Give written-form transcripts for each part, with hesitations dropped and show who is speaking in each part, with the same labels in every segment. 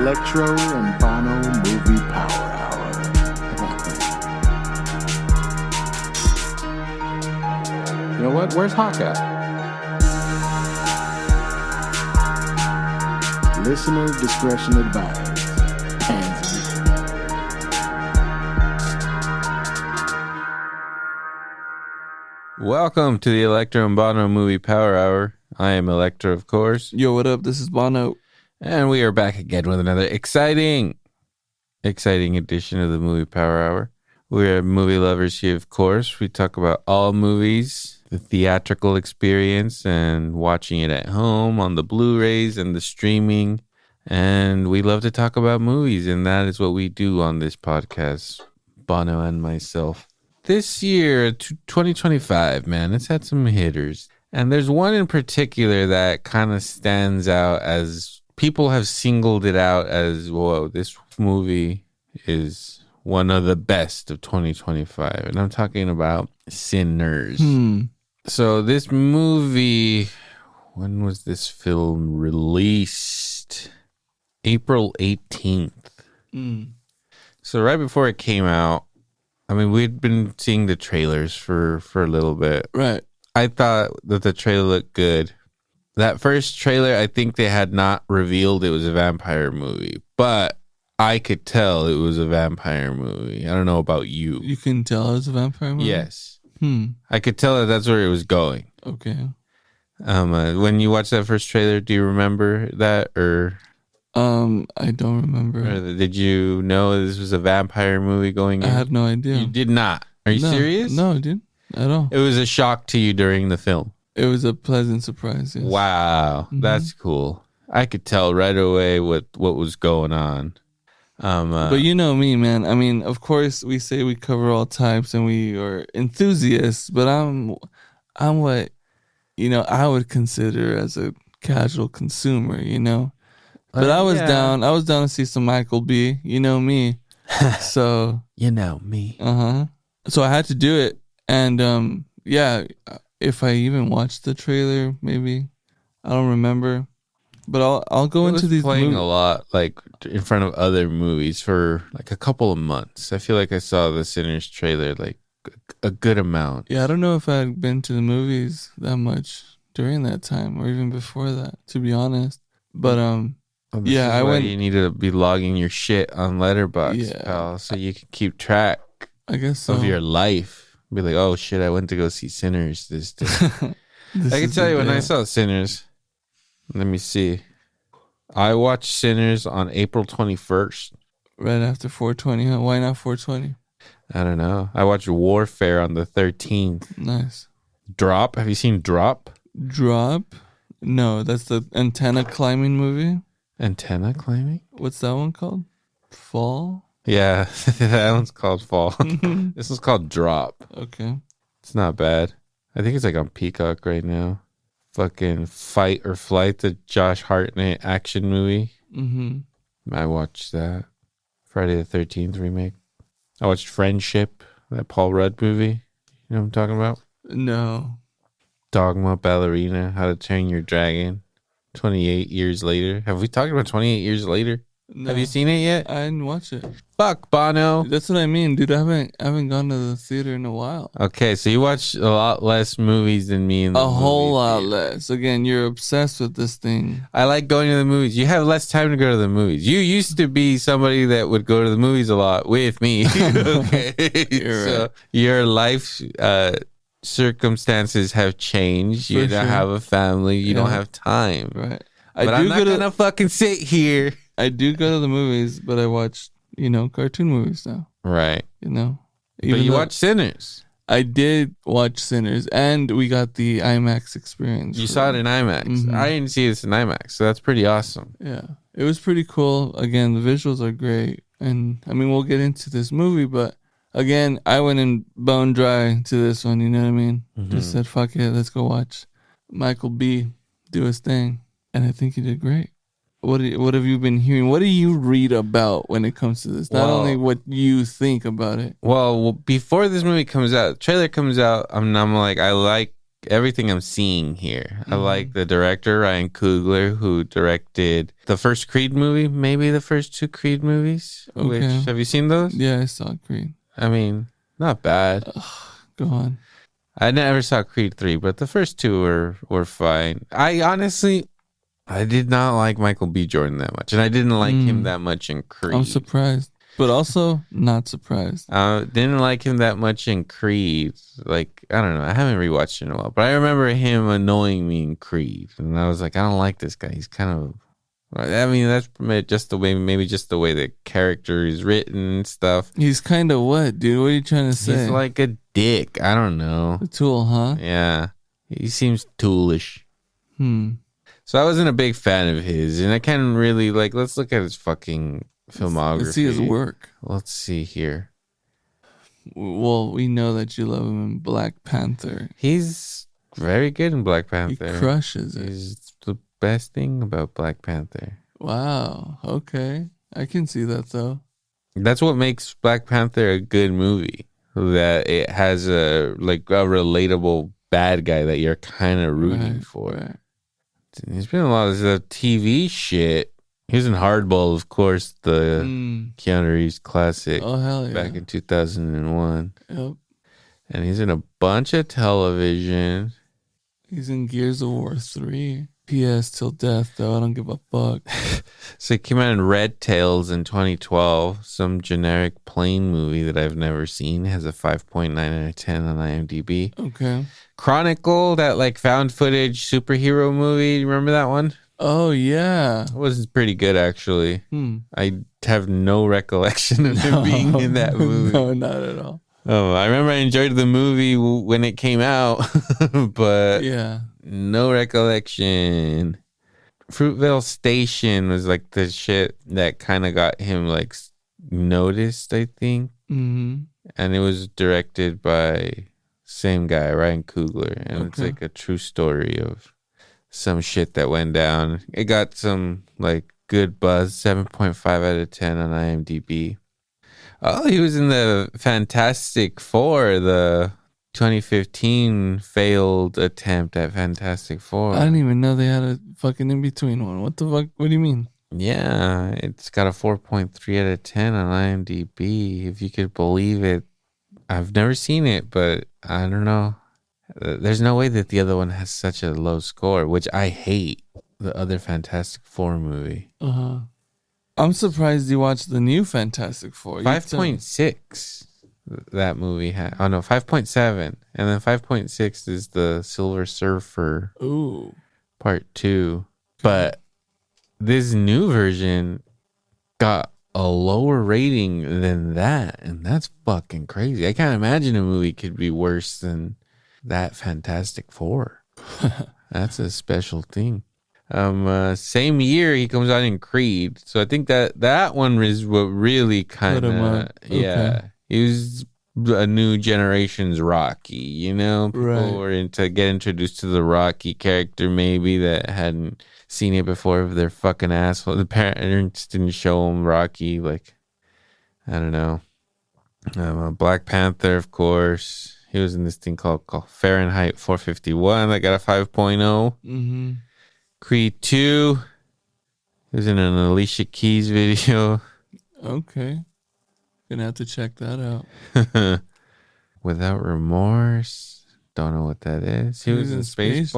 Speaker 1: Electro and Bono Movie Power Hour. You know what? Where's Hawk at? Listener discretion advised. Hands in.
Speaker 2: Welcome to the Electro and Bono Movie Power Hour. I am Electro, of course.
Speaker 3: Yo, what up? This is Bono.
Speaker 2: And we are back again with another exciting edition of the Movie Power Hour. We're movie lovers here, of course. We talk about all movies, the theatrical experience, and watching it at home on the Blu-rays and the streaming. And we love to talk about movies, and that is what we do on this podcast, Bono and myself. This year, 2025, man, it's had some hitters. And there's one in particular that kind of stands out as people have singled it out as, whoa, this movie is one of the best of 2025. And I'm talking about Sinners. So this movie, when was this film released? April 18th. So right before it came out, I mean, we'd been seeing the trailers for a little bit.
Speaker 3: Right.
Speaker 2: I thought that the trailer looked good. That first trailer, I think they had not revealed it was a vampire movie, but I could tell it was a vampire movie. I don't know about you.
Speaker 3: You can tell it's a vampire movie?
Speaker 2: Yes. I could tell that that's where it was going.
Speaker 3: Okay.
Speaker 2: When you watched that first trailer, do you remember that or?
Speaker 3: I don't remember.
Speaker 2: Or did you know this was a vampire movie going in?
Speaker 3: I had no idea.
Speaker 2: You did not. Are you serious?
Speaker 3: No, dude. At all.
Speaker 2: It was a shock to you during the film.
Speaker 3: It was a pleasant surprise, yes.
Speaker 2: Wow, that's cool. I could tell right away what was going on.
Speaker 3: But you know me, man. I mean, of course, we say we cover all types and we are enthusiasts, but I'm what, I would consider as a casual consumer, But I was down to see some Michael B. You know me. So.
Speaker 2: You know me.
Speaker 3: So I had to do it. And if I even watched the trailer, maybe. I don't remember. But I'll go into these
Speaker 2: playing
Speaker 3: movies
Speaker 2: a lot, like in front of other movies for like a couple of months. I feel like I saw the Sinners trailer like a good amount.
Speaker 3: Yeah, I don't know if I'd been to the movies that much during that time or even before that, to be honest. But I went.
Speaker 2: You need to be logging your shit on Letterboxd, pal, so you can keep track.
Speaker 3: I guess so.
Speaker 2: Of your life. Be like, oh shit, I went to go see Sinners this day. I can tell you when I saw Sinners. Let me see. I watched Sinners on April 21st.
Speaker 3: Right after 420, huh? Why not 420?
Speaker 2: I don't know. I watched Warfare on the 13th.
Speaker 3: Nice.
Speaker 2: Drop? Have you seen Drop?
Speaker 3: Drop? No, that's the antenna climbing movie.
Speaker 2: Antenna climbing?
Speaker 3: What's that one called? Fall?
Speaker 2: Yeah, that one's called Fall. This one's called Drop.
Speaker 3: Okay.
Speaker 2: It's not bad. I think it's like on Peacock right now. Fucking Fight or Flight, the Josh Hartnett action movie. I watched that. Friday the 13th remake. I watched Friendship, that Paul Rudd movie. You know what I'm talking about?
Speaker 3: No.
Speaker 2: Dogma, Ballerina, How to Train Your Dragon. 28 years later. Have we talked about 28 years later? No. Have you seen it yet?
Speaker 3: I didn't watch it.
Speaker 2: Fuck, Bono.
Speaker 3: That's what I mean, dude. I haven't gone to the theater in a while.
Speaker 2: Okay, so you watch a lot less movies than me.
Speaker 3: A whole lot less. Again, you're obsessed with this thing.
Speaker 2: I like going to the movies. You have less time to go to the movies. You used to be somebody that would go to the movies a lot with me. Okay,
Speaker 3: You're right.
Speaker 2: Your life circumstances have changed. You don't have a family. You don't have time.
Speaker 3: Right.
Speaker 2: But I'm not gonna fucking sit here.
Speaker 3: I do go to the movies, but I watch, cartoon movies now.
Speaker 2: Right.
Speaker 3: Even
Speaker 2: but you watch Sinners.
Speaker 3: I did watch Sinners, and we got the IMAX experience.
Speaker 2: You saw it in IMAX. I didn't see this in IMAX, so that's pretty awesome.
Speaker 3: Yeah. It was pretty cool. Again, the visuals are great. And, I mean, we'll get into this movie, but, again, I went in bone dry to this one, you know what I mean? Just said, fuck it, let's go watch Michael B. do his thing. And I think he did great. What have you been hearing? What do you read about when it comes to this? Not only what you think about it.
Speaker 2: Well, before this movie comes out, the trailer comes out, I'm like, I like everything I'm seeing here. I like the director, Ryan Coogler, who directed the first Creed movie, maybe the first 2 Creed movies.
Speaker 3: Okay.
Speaker 2: Have you seen those?
Speaker 3: Yeah, I saw Creed.
Speaker 2: I mean, not bad.
Speaker 3: Go on.
Speaker 2: I never saw Creed 3, but the first 2 were fine. I did not like Michael B. Jordan that much, and I didn't like him that much in Creed.
Speaker 3: I'm surprised, but also not surprised.
Speaker 2: Didn't like him that much in Creed. Like, I don't know. I haven't rewatched it in a while, but I remember him annoying me in Creed, and I was like, I don't like this guy. He's kind of. I mean, that's just the way. Maybe just the way the character is written and stuff.
Speaker 3: He's kind of what, dude? What are you trying to say?
Speaker 2: He's like a dick. I don't know.
Speaker 3: A tool, huh?
Speaker 2: Yeah, he seems toolish. So I wasn't a big fan of his, and I can't really let's look at his fucking filmography.
Speaker 3: Let's see his work.
Speaker 2: Let's see here.
Speaker 3: Well, we know that you love him in Black Panther.
Speaker 2: He's very good in Black Panther.
Speaker 3: He crushes it.
Speaker 2: He's the best thing about Black Panther.
Speaker 3: Wow. Okay. I can see that, though.
Speaker 2: That's what makes Black Panther a good movie. That it has a relatable bad guy that you're kind of rooting for.
Speaker 3: Right.
Speaker 2: He's been in a lot of the TV shit. He was in Hardball, of course, the Keanu Reeves classic.
Speaker 3: Oh, hell yeah.
Speaker 2: Back in 2001.
Speaker 3: Yep.
Speaker 2: And he's in a bunch of television.
Speaker 3: He's in Gears of War 3. P.S. Till death, though. I don't give a fuck.
Speaker 2: So he came out in Red Tails in 2012. Some generic plane movie that I've never seen. Has a 5.9 out of 10 on IMDb.
Speaker 3: Okay.
Speaker 2: Chronicle, that found footage superhero movie. You remember that one?
Speaker 3: Oh, yeah.
Speaker 2: It was pretty good, actually. I have no recollection of him being in that movie.
Speaker 3: No, not at all.
Speaker 2: Oh, I remember I enjoyed the movie when it came out, but
Speaker 3: yeah,
Speaker 2: no recollection. Fruitvale Station was the shit that kind of got him noticed, I think. And it was directed by same guy, Ryan Coogler, and it's a true story of some shit that went down. It got some good buzz, 7.5 out of 10 on IMDb. Oh, he was in the Fantastic Four, the 2015 failed attempt at Fantastic Four.
Speaker 3: I didn't even know they had a fucking in-between one. What the fuck? What do you mean?
Speaker 2: Yeah, it's got a 4.3 out of 10 on IMDb, if you could believe it. I've never seen it, but I don't know. There's no way that the other one has such a low score, which I hate, the other Fantastic Four movie.
Speaker 3: I'm surprised you watched the new Fantastic Four.
Speaker 2: 5.6 that movie had. Oh, no, 5.7. And then 5.6 is the Silver Surfer Part 2. But this new version got a lower rating than that. And that's fucking crazy. I can't imagine a movie could be worse than that Fantastic Four. That's a special thing. Same year he comes out in Creed, so I think that one is what really kind of he was a new generation's Rocky. People were into get introduced to the Rocky character maybe that hadn't seen it before. If they're fucking asshole, the parents didn't show them Rocky. I don't know. Black Panther, of course. He was in this thing called Fahrenheit 451 that got a 5.0. Creed 2. He was in an Alicia Keys video.
Speaker 3: Okay. Gonna have to check that out.
Speaker 2: Without Remorse. Don't know what that is. He was in Space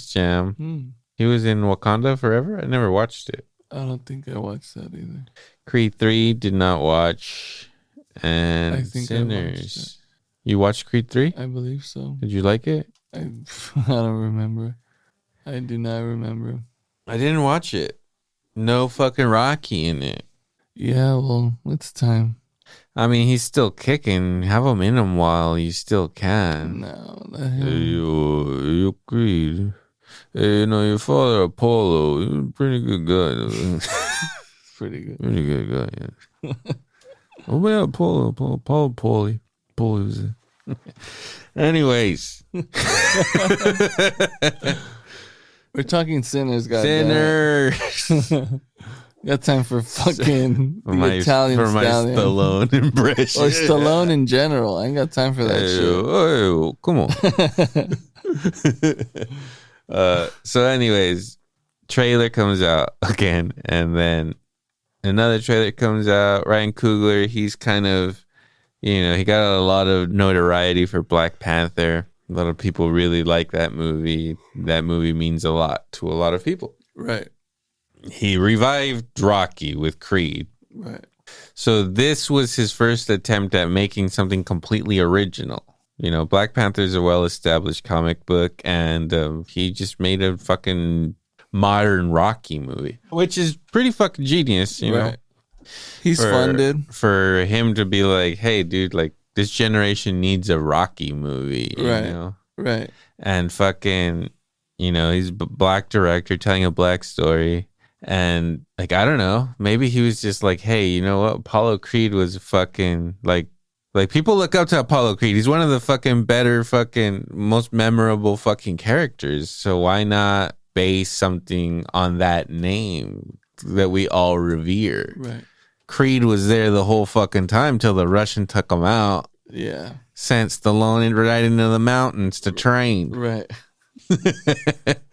Speaker 2: Jam. He was in Wakanda Forever. I never watched it.
Speaker 3: I don't think I watched that either.
Speaker 2: Creed 3 did not watch. And
Speaker 3: I think
Speaker 2: Sinners. You watched Creed 3?
Speaker 3: I believe so.
Speaker 2: Did you like it?
Speaker 3: I don't remember. I do not remember.
Speaker 2: I didn't watch it. No fucking Rocky in it.
Speaker 3: Yeah, well, it's time.
Speaker 2: I mean, he's still kicking. Have him in him while you still can.
Speaker 3: No,
Speaker 2: you Creed. Hey, your father Apollo, he's a pretty good guy.
Speaker 3: Pretty good.
Speaker 2: Pretty good guy, yeah. Oh, yeah, Apollo Paulie was it. Anyways.
Speaker 3: We're talking Sinners, guys.
Speaker 2: Sinners.
Speaker 3: Got time for fucking
Speaker 2: for
Speaker 3: the
Speaker 2: my
Speaker 3: Italian
Speaker 2: for my
Speaker 3: stallion.
Speaker 2: Stallone impression
Speaker 3: Or Stallone in general. I ain't got time for that
Speaker 2: Hey, come on.
Speaker 3: shit.
Speaker 2: So anyways, trailer comes out again, and then another trailer comes out. Ryan Coogler, he's kind of, he got a lot of notoriety for Black Panther. A lot of people really like that movie. That movie means a lot to a lot of people.
Speaker 3: Right.
Speaker 2: He revived Rocky with Creed.
Speaker 3: Right.
Speaker 2: So this was his first attempt at making something completely original. Black Panther is a well-established comic book, and he just made a fucking modern Rocky movie, which is pretty fucking genius, you know.
Speaker 3: He's funded.
Speaker 2: For him to be like, hey, dude, like, this generation needs a Rocky movie, you know?
Speaker 3: Right.
Speaker 2: And fucking, he's a black director telling a black story. And, like, I don't know, maybe he was just like, hey, you know what? Apollo Creed was fucking, like people look up to Apollo Creed. He's one of the fucking better fucking most memorable fucking characters. So why not base something on that name that we all revere?
Speaker 3: Right.
Speaker 2: Creed was there the whole fucking time till the Russian took him out.
Speaker 3: Yeah. Sent
Speaker 2: Stallone right into the mountains to train.
Speaker 3: Right.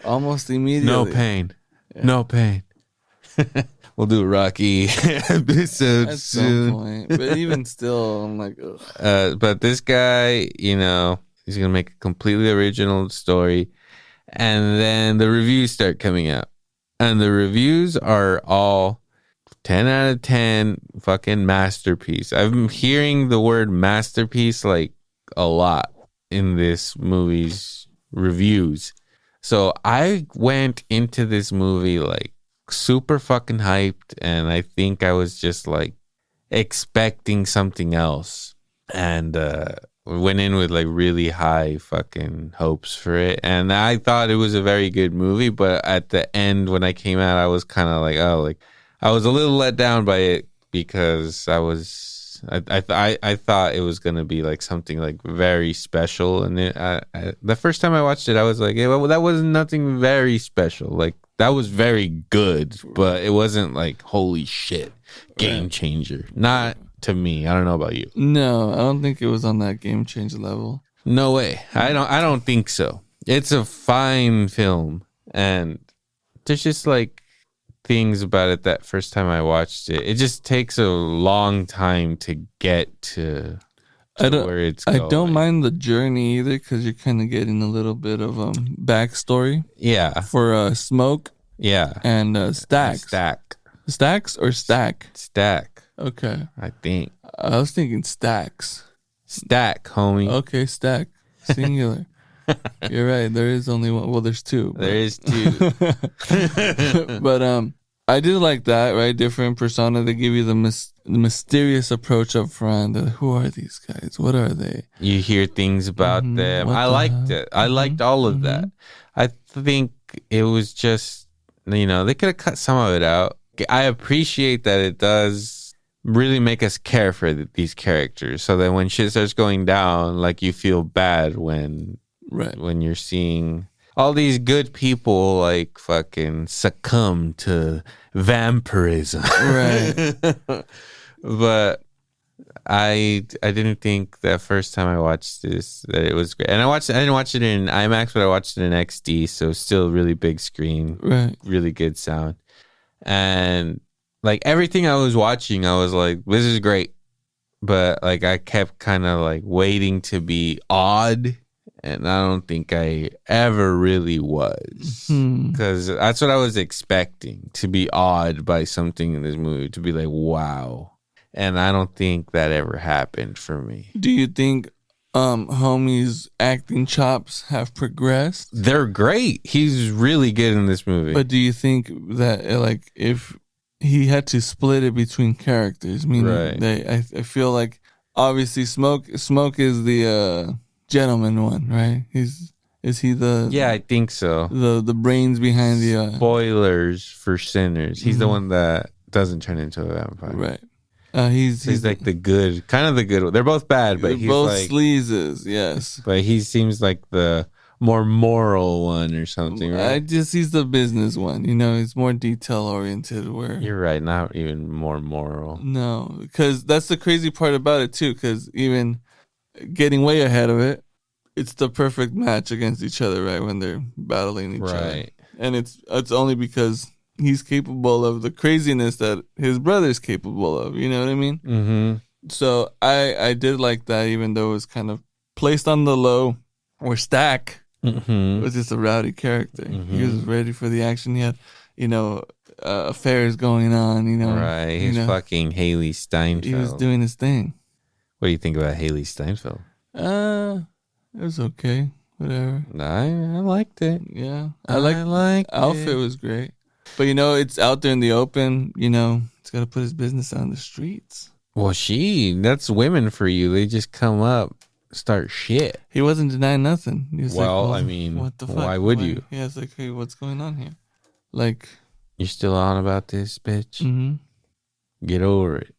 Speaker 3: Almost immediately.
Speaker 2: No pain. Yeah. No pain. We'll do a Rocky episode
Speaker 3: at
Speaker 2: soon.
Speaker 3: Some point. But even still, I'm like, ugh.
Speaker 2: But this guy, he's gonna make a completely original story, and then the reviews start coming out, and the reviews are all 10 out of 10, fucking masterpiece. I've been hearing the word masterpiece like a lot in this movie's reviews. So I went into this movie like super fucking hyped, and I think I was just like expecting something else, and went in with like really high fucking hopes for it, and I thought it was a very good movie. But at the end, when I came out, I was kind of like, oh, like I was a little let down by it, because I thought it was gonna be like something like very special, and the first time I watched it, I was like, yeah, well, that was nothing very special. Like, that was very good, but it wasn't like, holy shit, game changer. Not to me. I don't know about you.
Speaker 3: No, I don't think it was on that game changer level.
Speaker 2: No way. I don't think so. It's a fine film, and there's just like things about it that first time I watched it. It just takes a long time to get to where it's going.
Speaker 3: I don't mind the journey either, because you're kind of getting a little bit of backstory.
Speaker 2: Yeah.
Speaker 3: For Smoke.
Speaker 2: Yeah.
Speaker 3: And Stacks. Stacks or Stack?
Speaker 2: Stack.
Speaker 3: Okay.
Speaker 2: I think.
Speaker 3: I was thinking Stacks.
Speaker 2: Stack, homie.
Speaker 3: Okay, Stack. Singular. You're right. There is only one. Well, there's two.
Speaker 2: There is two.
Speaker 3: But I did like that, right? Different persona. They give you the mysterious approach up front. Who are these guys? What are they?
Speaker 2: You hear things about them. I liked it. I liked all of that. I think it was just, they could have cut some of it out. I appreciate that it does really make us care for these characters, so that when shit starts going down, like, you feel bad when you're seeing all these good people like fucking succumb to vampirism. Right. But I didn't think that first time I watched this that it was great. And I didn't watch it in IMAX, but I watched it in XD, so still really big screen.
Speaker 3: Right.
Speaker 2: Really good sound. And like everything I was watching, I was like, this is great. But like I kept kind of like waiting to be awed. And I don't think I ever really was, because that's what I was expecting, to be awed by something in this movie, to be like, wow. And I don't think that ever happened for me.
Speaker 3: Do you think Homie's acting chops have progressed?
Speaker 2: They're great. He's really good in this movie.
Speaker 3: But do you think that like if he had to split it between characters, meaning I feel like obviously Smoke is the gentleman one, right? Is he the?
Speaker 2: Yeah, I think so.
Speaker 3: The brains behind the
Speaker 2: spoilers for sinners. He's the one that doesn't turn into a vampire,
Speaker 3: right?
Speaker 2: He's like the good, kind of the good one. They're both bad, but he's
Speaker 3: both
Speaker 2: like
Speaker 3: sleazes, yes.
Speaker 2: But he seems like the more moral one or something, right?
Speaker 3: He's the business one. He's more detail oriented. Where
Speaker 2: You're right, not even more moral.
Speaker 3: no, because that's the crazy part about it too. Because even getting way ahead of it, it's the perfect match against each other, right? When they're battling each other,
Speaker 2: Right.
Speaker 3: and it's only because he's capable of the craziness that his brother's capable of. You know what I mean?
Speaker 2: Mm-hmm.
Speaker 3: So I did like that, even though it was kind of placed on the low. Or Stack
Speaker 2: Mm-hmm.
Speaker 3: was just a rowdy character.
Speaker 2: Mm-hmm.
Speaker 3: He was ready for the action. He had, affairs going on.
Speaker 2: Right. He's fucking Haley Steinfeld.
Speaker 3: He was doing his thing.
Speaker 2: What do you think about Haley Steinfeld?
Speaker 3: It was okay. Whatever.
Speaker 2: I liked it.
Speaker 3: Yeah,
Speaker 2: I liked
Speaker 3: outfit
Speaker 2: it.
Speaker 3: was great. But it's out there in the open. It's got to put his business out on the streets.
Speaker 2: Well, that's women for you. They just come up, start shit.
Speaker 3: He wasn't denying nothing. He was
Speaker 2: I mean,
Speaker 3: what the fuck?
Speaker 2: why would you?
Speaker 3: Yeah, it's like, hey, what's going on here? Like,
Speaker 2: You're still on about this, bitch?
Speaker 3: mm-hmm.
Speaker 2: Get over it.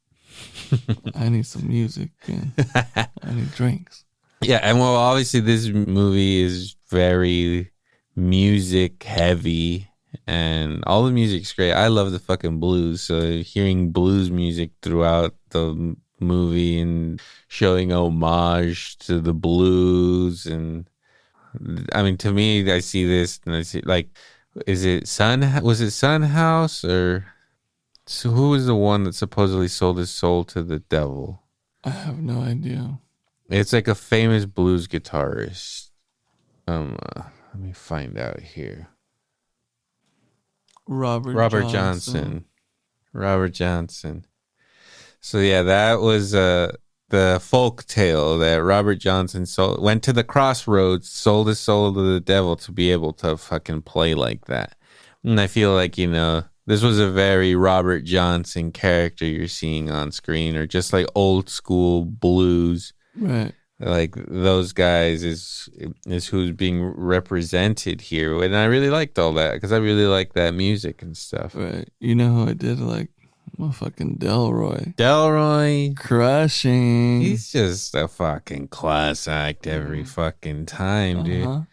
Speaker 3: I need some music and I need drinks.
Speaker 2: Yeah, and well, obviously this movie is very music heavy, and all the music's great. I love the fucking blues, so hearing blues music throughout the movie and showing homage to the blues, and I mean, to me, I see this and I see like, was it Son House, or so who was the one that supposedly sold his soul to the devil?
Speaker 3: I have no idea.
Speaker 2: It's like a famous blues guitarist. Let me find out here.
Speaker 3: Robert
Speaker 2: Johnson. Robert Johnson. So yeah, that was the folk tale that Robert Johnson went to the crossroads, sold his soul to the devil to be able to fucking play like that. And I feel like, this was a very Robert Johnson character you're seeing on screen, or just like old school blues.
Speaker 3: Right.
Speaker 2: Like those guys is who's being represented here. And I really liked all that because I really like that music and stuff.
Speaker 3: Right. You know who I did like? Motherfucking
Speaker 2: Delroy.
Speaker 3: Crushing.
Speaker 2: He's just a fucking class act every fucking time, dude.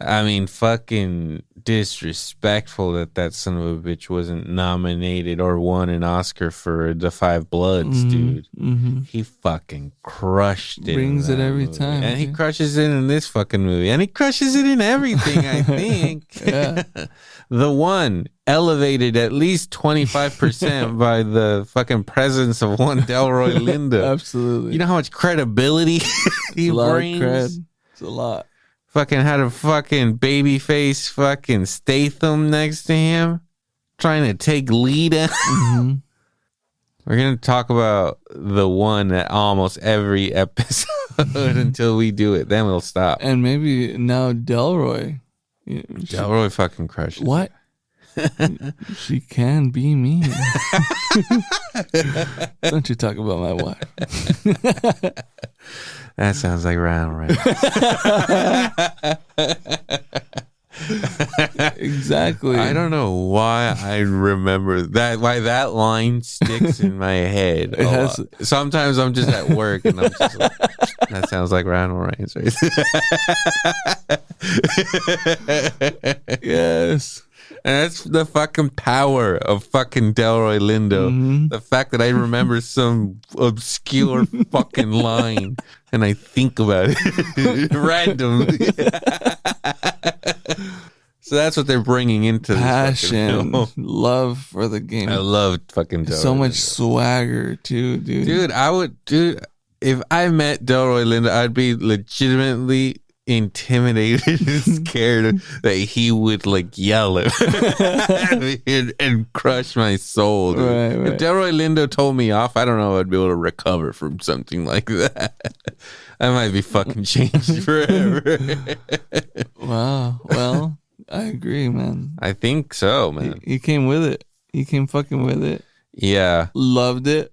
Speaker 2: I mean, fucking disrespectful that son of a bitch wasn't nominated or won an Oscar for The Five Bloods, dude.
Speaker 3: Mm-hmm.
Speaker 2: He fucking crushed it.
Speaker 3: Brings it every
Speaker 2: movie.
Speaker 3: time.
Speaker 2: And he crushes it in this fucking movie. And he crushes it in everything, I think.
Speaker 3: Yeah.
Speaker 2: The One, elevated at least 25% by the fucking presence of one Delroy Lindo.
Speaker 3: Absolutely.
Speaker 2: You know how much credibility he brings?
Speaker 3: Cred. It's a lot.
Speaker 2: Fucking had a fucking baby face fucking Statham next to him trying to take lead.
Speaker 3: Mm-hmm.
Speaker 2: We're going to talk about The One at almost every episode until we do it. Then we'll stop.
Speaker 3: And maybe now Delroy.
Speaker 2: Delroy fucking crushes.
Speaker 3: What? She can be me. Don't you talk about my wife.
Speaker 2: That sounds like Ryan Reynolds.
Speaker 3: Exactly.
Speaker 2: I don't know why I remember that. Why that line sticks in my head. Sometimes I'm just at work and I'm just like, that sounds like Ryan Reynolds. Right?
Speaker 3: Yes.
Speaker 2: And that's the fucking power of fucking Delroy Lindo.
Speaker 3: Mm-hmm.
Speaker 2: The fact that I remember some obscure fucking line and I think about it randomly. So that's what they're bringing into this
Speaker 3: passion, love for the game.
Speaker 2: I love fucking Delroy
Speaker 3: so much
Speaker 2: Lindo.
Speaker 3: Swagger too, dude.
Speaker 2: Dude, if I met Delroy Lindo, I'd be legitimately intimidated and scared that he would like yell at me and crush my soul. Dude.
Speaker 3: Right.
Speaker 2: If Delroy Lindo told me off, I don't know if I'd be able to recover from something like that. I might be fucking changed forever.
Speaker 3: Wow. Well, I agree, man.
Speaker 2: I think so, man.
Speaker 3: He came with it. He came fucking with it.
Speaker 2: Yeah.
Speaker 3: Loved it.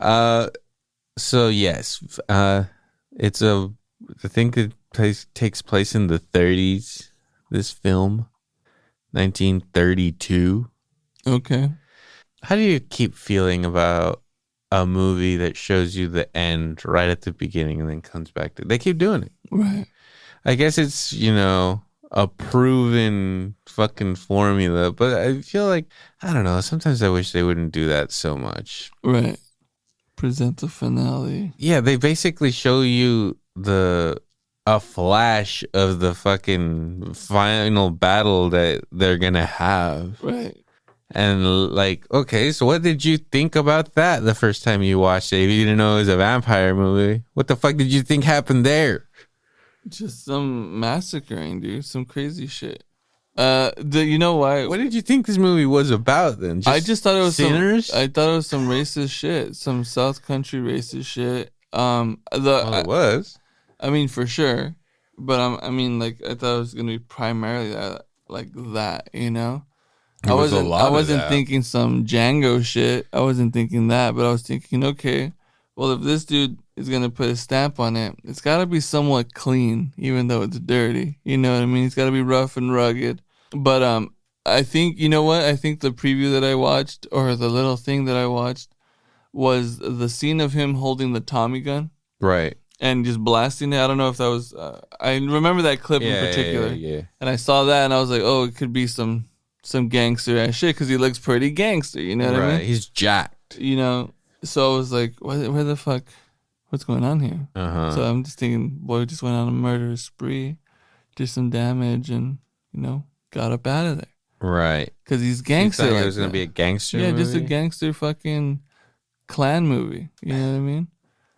Speaker 2: So yes, it's I think it takes place in the 30s. This film, 1932.
Speaker 3: Okay.
Speaker 2: How do you keep feeling about a movie that shows you the end right at the beginning and then comes back to? They keep doing it.
Speaker 3: Right.
Speaker 2: I guess it's, a proven fucking formula, but I feel like, I don't know, sometimes I wish they wouldn't do that so much.
Speaker 3: Right. Present the finale.
Speaker 2: Yeah, they basically show you a flash of the fucking final battle that they're gonna have.
Speaker 3: Right.
Speaker 2: And like, okay, so what did you think about that the first time you watched it? If you didn't know it was a vampire movie, what the fuck did you think happened there?
Speaker 3: Just some massacring, dude. Some crazy shit. You know why?
Speaker 2: What did you think this movie was about then?
Speaker 3: I just thought it was
Speaker 2: sinners.
Speaker 3: I thought it was some racist shit, some South Country racist shit.
Speaker 2: It was.
Speaker 3: I mean, for sure, but I mean, like, I thought it was gonna be primarily that, like that, you know. I wasn't thinking some Django shit. I wasn't thinking that, but I was thinking, okay, well, if this dude is gonna put a stamp on it, it's gotta be somewhat clean, even though it's dirty. You know what I mean? It's gotta be rough and rugged. But I think, you know what? I think the preview that I watched, or the little thing that I watched, was the scene of him holding the Tommy gun,
Speaker 2: right,
Speaker 3: and just blasting it. I don't know if that was. I remember that clip in particular,
Speaker 2: yeah.
Speaker 3: And I saw that, and I was like, oh, it could be some gangster ass shit, because he looks pretty gangster. You know what I mean?
Speaker 2: He's jacked.
Speaker 3: You know, so I was like, where the fuck? What's going on here? So I'm just thinking, boy, just went on a murderous spree, did some damage, and got up out of there.
Speaker 2: Right.
Speaker 3: Because he's gangster.
Speaker 2: It was going to be a gangster movie?
Speaker 3: Just a gangster fucking clan movie. You know what I mean?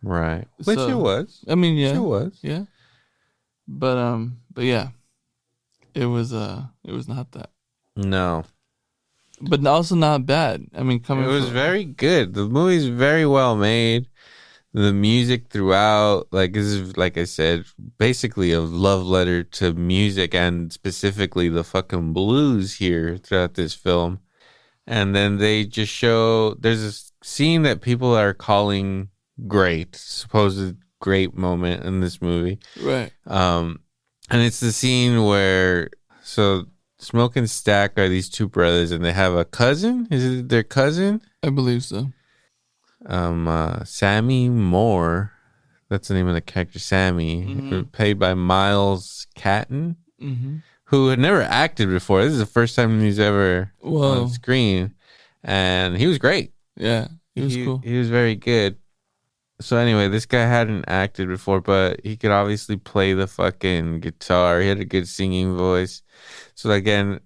Speaker 2: Right. Which it was.
Speaker 3: I mean, yeah.
Speaker 2: It was.
Speaker 3: Yeah. But yeah. It was not that.
Speaker 2: No.
Speaker 3: But also not bad. I mean,
Speaker 2: it was very good. The movie's very well made. The music throughout, like, this is, like I said, basically a love letter to music, and specifically the fucking blues here throughout this film. And then they just show, there's a scene that people are calling great, supposed great moment in this movie.
Speaker 3: Right.
Speaker 2: And it's the scene where, so Smoke and Stack are these two brothers, and they have a cousin. Is it their cousin?
Speaker 3: I believe so.
Speaker 2: Sammy Moore, that's the name of the character, Sammy, played by Miles Catton, who had never acted before. This is the first time he's ever on screen, and he was great.
Speaker 3: Yeah, he was cool.
Speaker 2: He was very good. So anyway, this guy hadn't acted before, but he could obviously play the fucking guitar. He had a good singing voice. So again,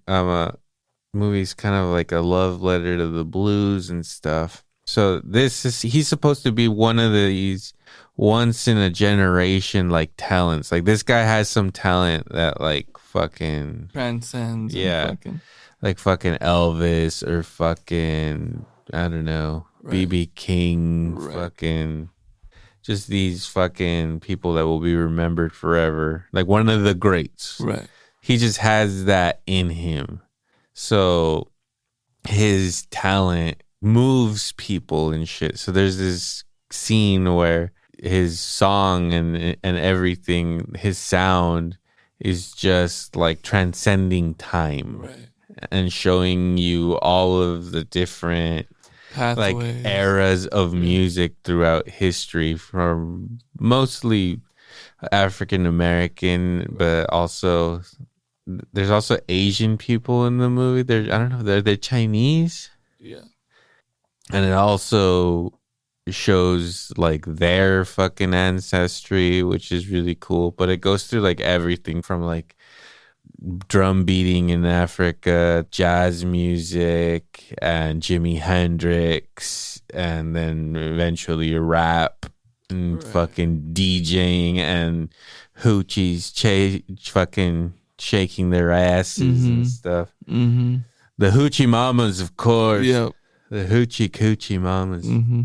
Speaker 2: movie's kind of like a love letter to the blues and stuff. So he's supposed to be one of these once in a generation like talents. Like, this guy has some talent that like fucking
Speaker 3: transcends.
Speaker 2: Yeah. Like fucking Elvis or fucking, I don't know, BB King, fucking just these fucking people that will be remembered forever. Like one of the greats.
Speaker 3: Right.
Speaker 2: He just has that in him. So his talent moves people and shit. So there's this scene where his song and everything, his sound is just like transcending time, and showing you all of the different pathways, like eras of music throughout history, from mostly African American, but also there's also Asian people in the movie. I don't know, they're Chinese.
Speaker 3: Yeah.
Speaker 2: And it also shows like their fucking ancestry, which is really cool. But it goes through like everything from like drum beating in Africa, jazz music, and Jimi Hendrix, and then eventually rap and fucking DJing and hoochies fucking shaking their asses and stuff.
Speaker 3: Mm-hmm.
Speaker 2: The hoochie mamas, of course.
Speaker 3: Yep.
Speaker 2: The hoochie coochie mamas.
Speaker 3: Mm-hmm.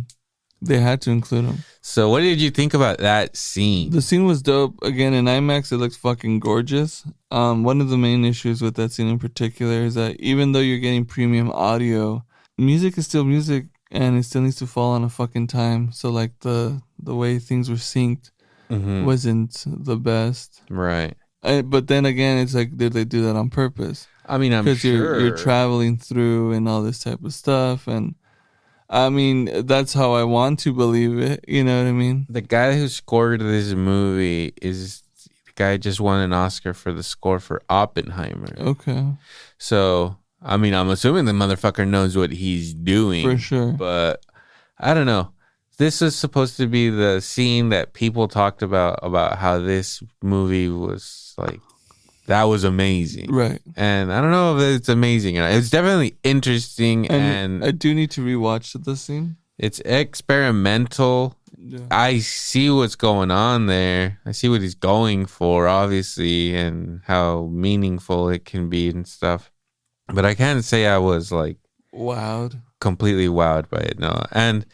Speaker 3: They had to include them.
Speaker 2: So what did you think about that scene?
Speaker 3: The scene was dope. Again, in IMAX, it looks fucking gorgeous. One of the main issues with that scene in particular is that even though you're getting premium audio, music is still music, and it still needs to fall on a fucking time. So like the way things were synced wasn't the best.
Speaker 2: Right.
Speaker 3: But then again, it's like, did they do that on purpose?
Speaker 2: I mean, I'm sure.
Speaker 3: Because you're traveling through and all this type of stuff. And I mean, that's how I want to believe it. You know what I mean?
Speaker 2: The guy who scored this movie is guy just won an Oscar for the score for Oppenheimer.
Speaker 3: Okay.
Speaker 2: So, I mean, I'm assuming the motherfucker knows what he's doing.
Speaker 3: For sure.
Speaker 2: But I don't know. This is supposed to be the scene that people talked about how this movie was like, that was amazing.
Speaker 3: Right.
Speaker 2: And I don't know if it's amazing. It's definitely interesting. And
Speaker 3: I do need to rewatch the scene.
Speaker 2: It's experimental.
Speaker 3: Yeah.
Speaker 2: I see what's going on there. I see what he's going for, obviously, and how meaningful it can be and stuff. But I can't say I was like
Speaker 3: wowed,
Speaker 2: completely wowed by it. No, and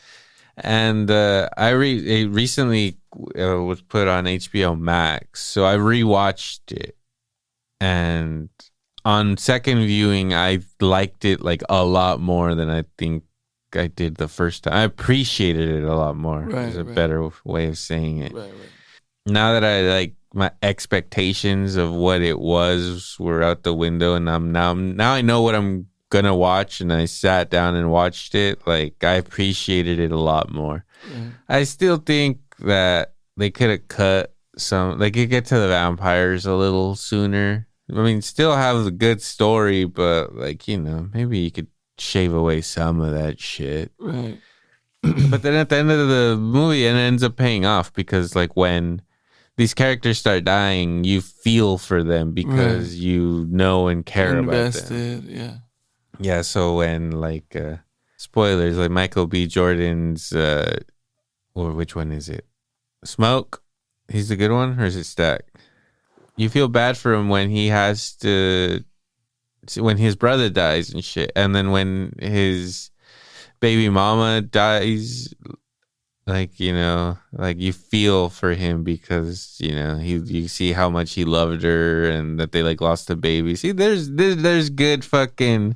Speaker 2: it recently was put on HBO Max, so I rewatched it, and on second viewing, I liked it like a lot more than I think I did the first time. I appreciated it a lot more.
Speaker 3: Right,
Speaker 2: is a
Speaker 3: right.
Speaker 2: better way of saying it.
Speaker 3: Right.
Speaker 2: Now that I like my expectations of what it was were out the window, and now I know what I'm gonna watch, and I sat down and watched it. Like, I appreciated it a lot more.
Speaker 3: Right.
Speaker 2: I still think that they could have cut some. They could get to the vampires a little sooner. I mean, still have a good story, but like, you know, maybe you could shave away some of that shit.
Speaker 3: Right.
Speaker 2: But then at the end of the movie, it ends up paying off, because like when these characters start dying, you feel for them because you know and care about them.
Speaker 3: Yeah.
Speaker 2: Yeah, so when like spoilers, like Michael B. Jordan's or which one is it? Smoke? He's the good one, or is it Stack? You feel bad for him when he has to, when his brother dies and shit, and then when his baby mama dies, like, you know, like you feel for him because, you know, you see how much he loved her and that they like lost a baby. See, there's good fucking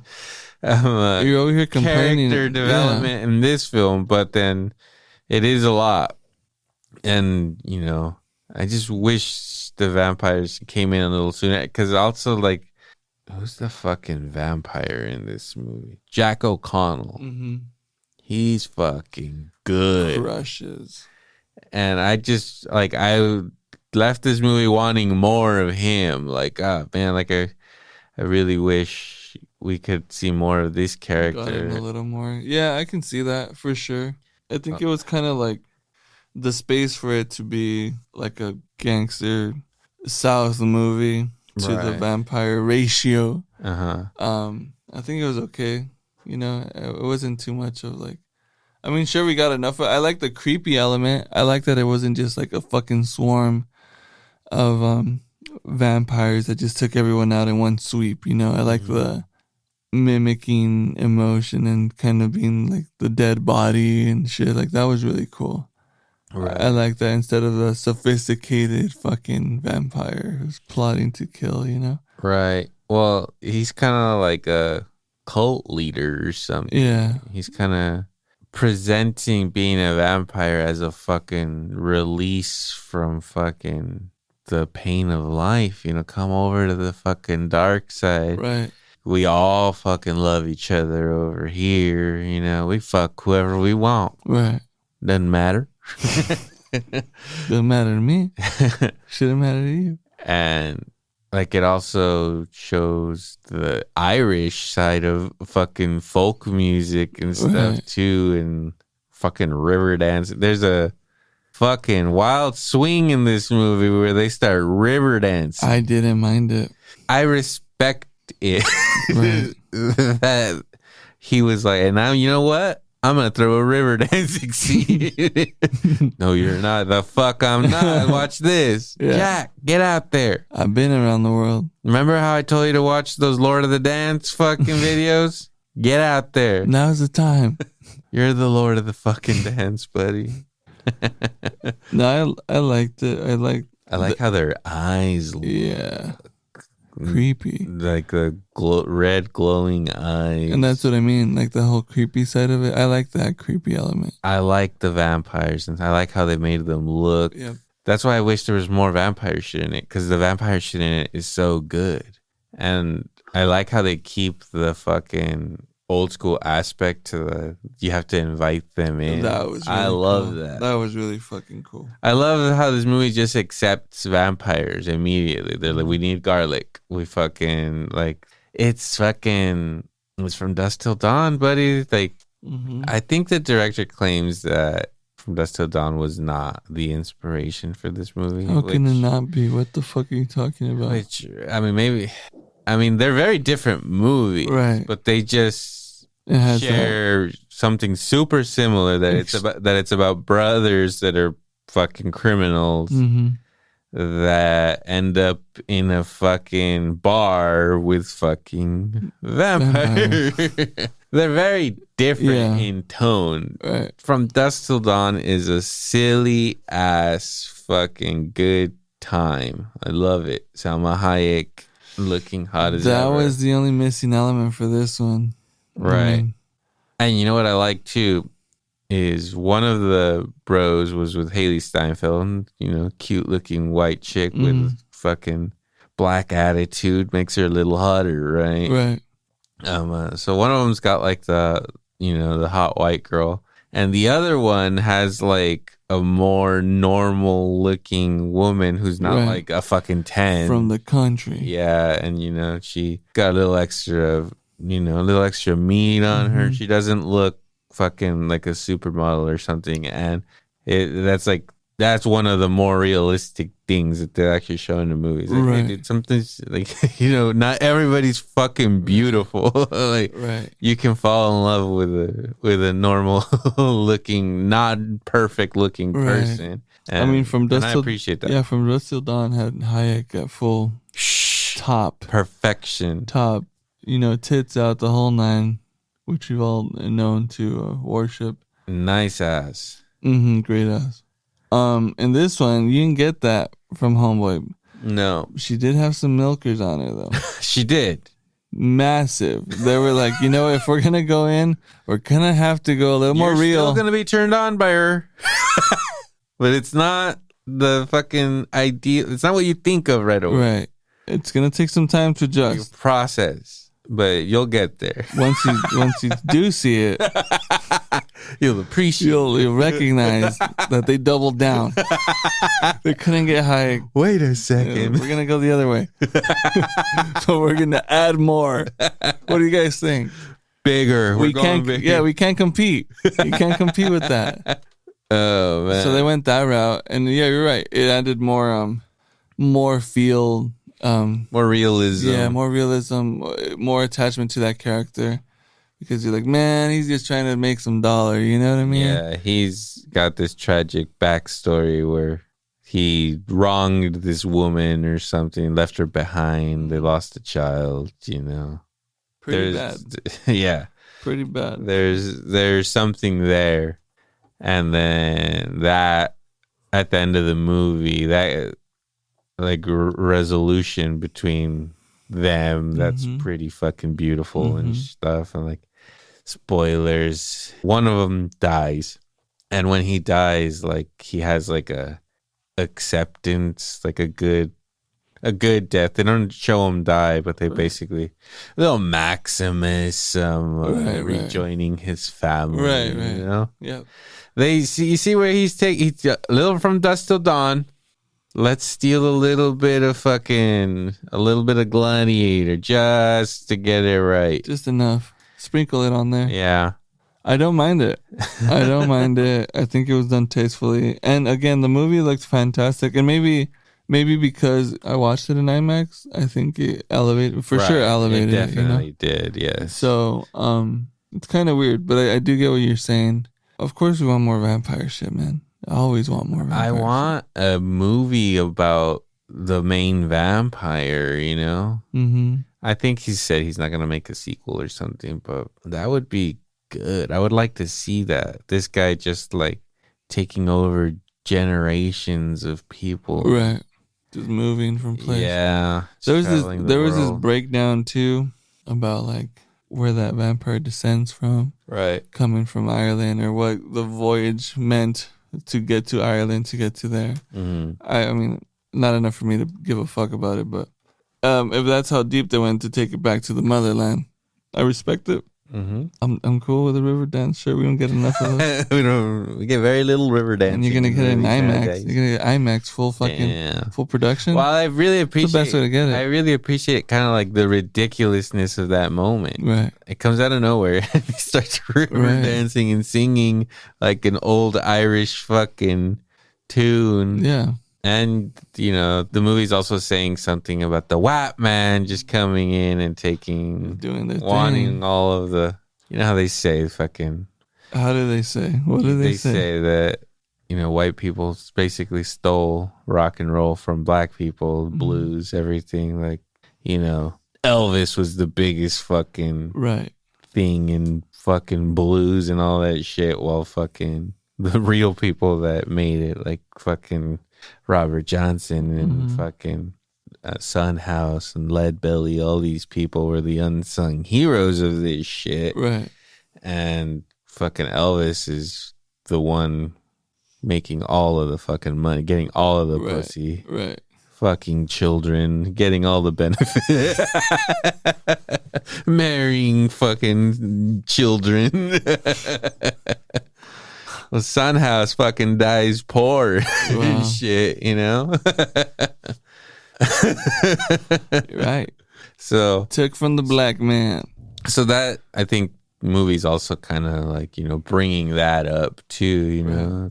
Speaker 3: you're over here complaining.
Speaker 2: character development in this film, but then it is a lot. And, you know, I just wish the vampires came in a little sooner, because also, like, who's the fucking vampire in this movie? Jack O'Connell.
Speaker 3: Mm-hmm.
Speaker 2: He's fucking good.
Speaker 3: Crushes.
Speaker 2: And I just, like, I left this movie wanting more of him. Like, man, like, I really wish we could see more of this character.
Speaker 3: Got him a little more. Yeah, I can see that for sure. I think it was kind of like the space for it to be like a gangster South movie to the vampire ratio. I think it was okay. You know, it wasn't too much of like, I mean, sure, we got enough. I like the creepy element. I like that it wasn't just like a fucking swarm of vampires that just took everyone out in one sweep. You know, I like the mimicking emotion and kind of being like the dead body and shit. Like, that was really cool.
Speaker 2: Right.
Speaker 3: I like that instead of the sophisticated fucking vampire who's plotting to kill, you know?
Speaker 2: Right. Well, he's kind of like a cult leader or something.
Speaker 3: Yeah.
Speaker 2: He's kind of presenting being a vampire as a fucking release from fucking the pain of life. You know, come over to the fucking dark side.
Speaker 3: Right.
Speaker 2: We all fucking love each other over here. You know, we fuck whoever we want.
Speaker 3: Right.
Speaker 2: Doesn't matter.
Speaker 3: Doesn't matter to me. Shouldn't matter to you.
Speaker 2: And like, it also shows the Irish side of fucking folk music and stuff too, and fucking river dance. There's a fucking wild swing in this movie where they start river dancing.
Speaker 3: I didn't mind it.
Speaker 2: I respect it.
Speaker 3: Right.
Speaker 2: That he was like, and now, you know what? I'm going to throw a river dancing scene. No, you're not. The fuck I'm not. Watch this.
Speaker 3: Yeah.
Speaker 2: Jack, get out there.
Speaker 3: I've been around the world.
Speaker 2: Remember how I told you to watch those Lord of the Dance fucking videos? Get out there.
Speaker 3: Now's the time.
Speaker 2: You're the Lord of the fucking dance, buddy.
Speaker 3: No, I liked it.
Speaker 2: I like how their eyes look.
Speaker 3: Yeah. Creepy.
Speaker 2: Like the red glowing eyes.
Speaker 3: And that's what I mean. Like the whole creepy side of it. I like that creepy element.
Speaker 2: I like the vampires, and I like how they made them look.
Speaker 3: Yep.
Speaker 2: That's why I wish there was more vampire shit in it, because the vampire shit in it is so good. And I like how they keep the fucking old school aspect to the. You have to invite them in.
Speaker 3: That was really
Speaker 2: I love
Speaker 3: cool.
Speaker 2: that.
Speaker 3: That was really fucking cool.
Speaker 2: I love how this movie just accepts vampires immediately. They're like, we need garlic. We fucking like it's from Dusk Till Dawn, buddy. Like, I think the director claims that From Dusk Till Dawn was not the inspiration for this movie.
Speaker 3: How can it not be? What the fuck are you talking about?
Speaker 2: Which I mean, maybe. I mean, they're very different movies,
Speaker 3: right?
Speaker 2: But they just share something super similar. That it's about brothers that are fucking criminals that end up in a fucking bar with fucking vampires. They're very different in tone.
Speaker 3: Right.
Speaker 2: From Dusk Till Dawn is a silly ass fucking good time. I love it. Salma Hayek looking hot as ever.
Speaker 3: That was the only missing element for this one.
Speaker 2: Right. And you know what I like too is one of the bros was with Haley Steinfeld, you know, cute looking white chick with fucking black attitude, makes her a little hotter, right?
Speaker 3: Right.
Speaker 2: So one of them's got like the hot white girl, and the other one has like a more normal looking woman who's not like a fucking 10
Speaker 3: from the country.
Speaker 2: Yeah, and you know, she got a little extra meat on her. She doesn't look fucking like a supermodel or something, and that's one of the more realistic things that they're actually showing in movies. Like,
Speaker 3: right.
Speaker 2: Dude, something's like, you know, not everybody's fucking beautiful. Like,
Speaker 3: right.
Speaker 2: You can fall in love with a normal looking, not perfect looking person. And,
Speaker 3: I mean,
Speaker 2: I appreciate that.
Speaker 3: Yeah, From Dusk Till Dawn had Hayek at full top
Speaker 2: perfection.
Speaker 3: Top, you know, tits out the whole nine, which we've all known to worship.
Speaker 2: Nice ass.
Speaker 3: Great ass. In this one, you didn't get that from Homeboy.
Speaker 2: No.
Speaker 3: She did have some milkers on her, though.
Speaker 2: She did.
Speaker 3: Massive. They were like, you know, if we're going to go in, we're going to have to go a little more real.
Speaker 2: You're still going to be turned on by her. But it's not the fucking ideal. It's not what you think of right away.
Speaker 3: Right. It's going to take some time to adjust.
Speaker 2: You process, but you'll get there.
Speaker 3: Once you do see it,
Speaker 2: you'll appreciate.
Speaker 3: You'll recognize that they doubled down. They couldn't get high.
Speaker 2: Wait a second.
Speaker 3: We're gonna go the other way, so we're gonna add more. What do you guys think?
Speaker 2: Bigger.
Speaker 3: We can't. Bigger. Yeah, we can't compete. You can't compete with that.
Speaker 2: Oh man.
Speaker 3: So they went that route, and yeah, you're right. It added more feel.
Speaker 2: More realism.
Speaker 3: Yeah, more realism, more attachment to that character. Because you're like, man, he's just trying to make some dollar. You know what I mean?
Speaker 2: Yeah, he's got this tragic backstory where he wronged this woman or something, left her behind. They lost a child, you know.
Speaker 3: Pretty bad.
Speaker 2: Yeah.
Speaker 3: Pretty bad.
Speaker 2: There's something there. And then that, at the end of the movie, that like resolution between them, that's pretty fucking beautiful and stuff. And like, spoilers, one of them dies, and when he dies, like, he has like a acceptance, like a good death. They don't show him die, but they basically little Maximus rejoining his family,
Speaker 3: right.
Speaker 2: You know.
Speaker 3: Yeah,
Speaker 2: you see where he's a little From Dusk Till Dawn. Let's steal a little bit of Gladiator just to get it right.
Speaker 3: Just enough. Sprinkle it on there.
Speaker 2: Yeah.
Speaker 3: I don't mind it. I think it was done tastefully. And again, the movie looked fantastic. And maybe because I watched it in IMAX, I think it elevated. It
Speaker 2: definitely did, yes.
Speaker 3: So it's kind of weird, but I do get what you're saying. Of course we want more vampire shit, man. I always want more vampire.
Speaker 2: I want a movie about the main vampire, you know? I think he said he's not going to make a sequel or something, but that would be good. I would like to see that. This guy just like taking over generations of people.
Speaker 3: Right. Just moving from place.
Speaker 2: Yeah.
Speaker 3: There was this breakdown too about like where that vampire descends from.
Speaker 2: Right.
Speaker 3: Coming from Ireland, or what the voyage meant to get to Ireland, to get to there. I mean, not enough for me to give a fuck about it, but if that's how deep they went to take it back to the motherland, I respect it. I'm cool with a river dance. Sure, we don't get enough of those.
Speaker 2: We get very little river dancing.
Speaker 3: And you're gonna get it in
Speaker 2: movies
Speaker 3: IMAX.
Speaker 2: nowadays.
Speaker 3: You're gonna get IMAX full production.
Speaker 2: Well, I really appreciate.
Speaker 3: That's the best way to get it.
Speaker 2: I really appreciate kind of like the ridiculousness of that moment.
Speaker 3: Right.
Speaker 2: It comes out of nowhere and he starts river dancing and singing like an old Irish fucking tune.
Speaker 3: Yeah.
Speaker 2: And, you know, the movie's also saying something about the white man just coming in and
Speaker 3: doing their
Speaker 2: wanting
Speaker 3: thing.
Speaker 2: all of the, you know how they say fucking.
Speaker 3: How do they say? What do they say?
Speaker 2: They say that, you know, white people basically stole rock and roll from black people, blues, everything. Like, you know, Elvis was the biggest fucking thing in fucking blues and all that shit, while fucking the real people that made it, like fucking Robert Johnson and fucking Son House and Lead Belly, all these people were the unsung heroes of this shit.
Speaker 3: Right.
Speaker 2: And fucking Elvis is the one making all of the fucking money, getting all of the pussy.
Speaker 3: Right.
Speaker 2: Fucking children, getting all the benefit. Marrying fucking children. Well, Sunhouse fucking dies poor and shit, you know?
Speaker 3: Right.
Speaker 2: So
Speaker 3: took from the black man.
Speaker 2: So that, I think, movies also kind of like, you know, bringing that up too, you know?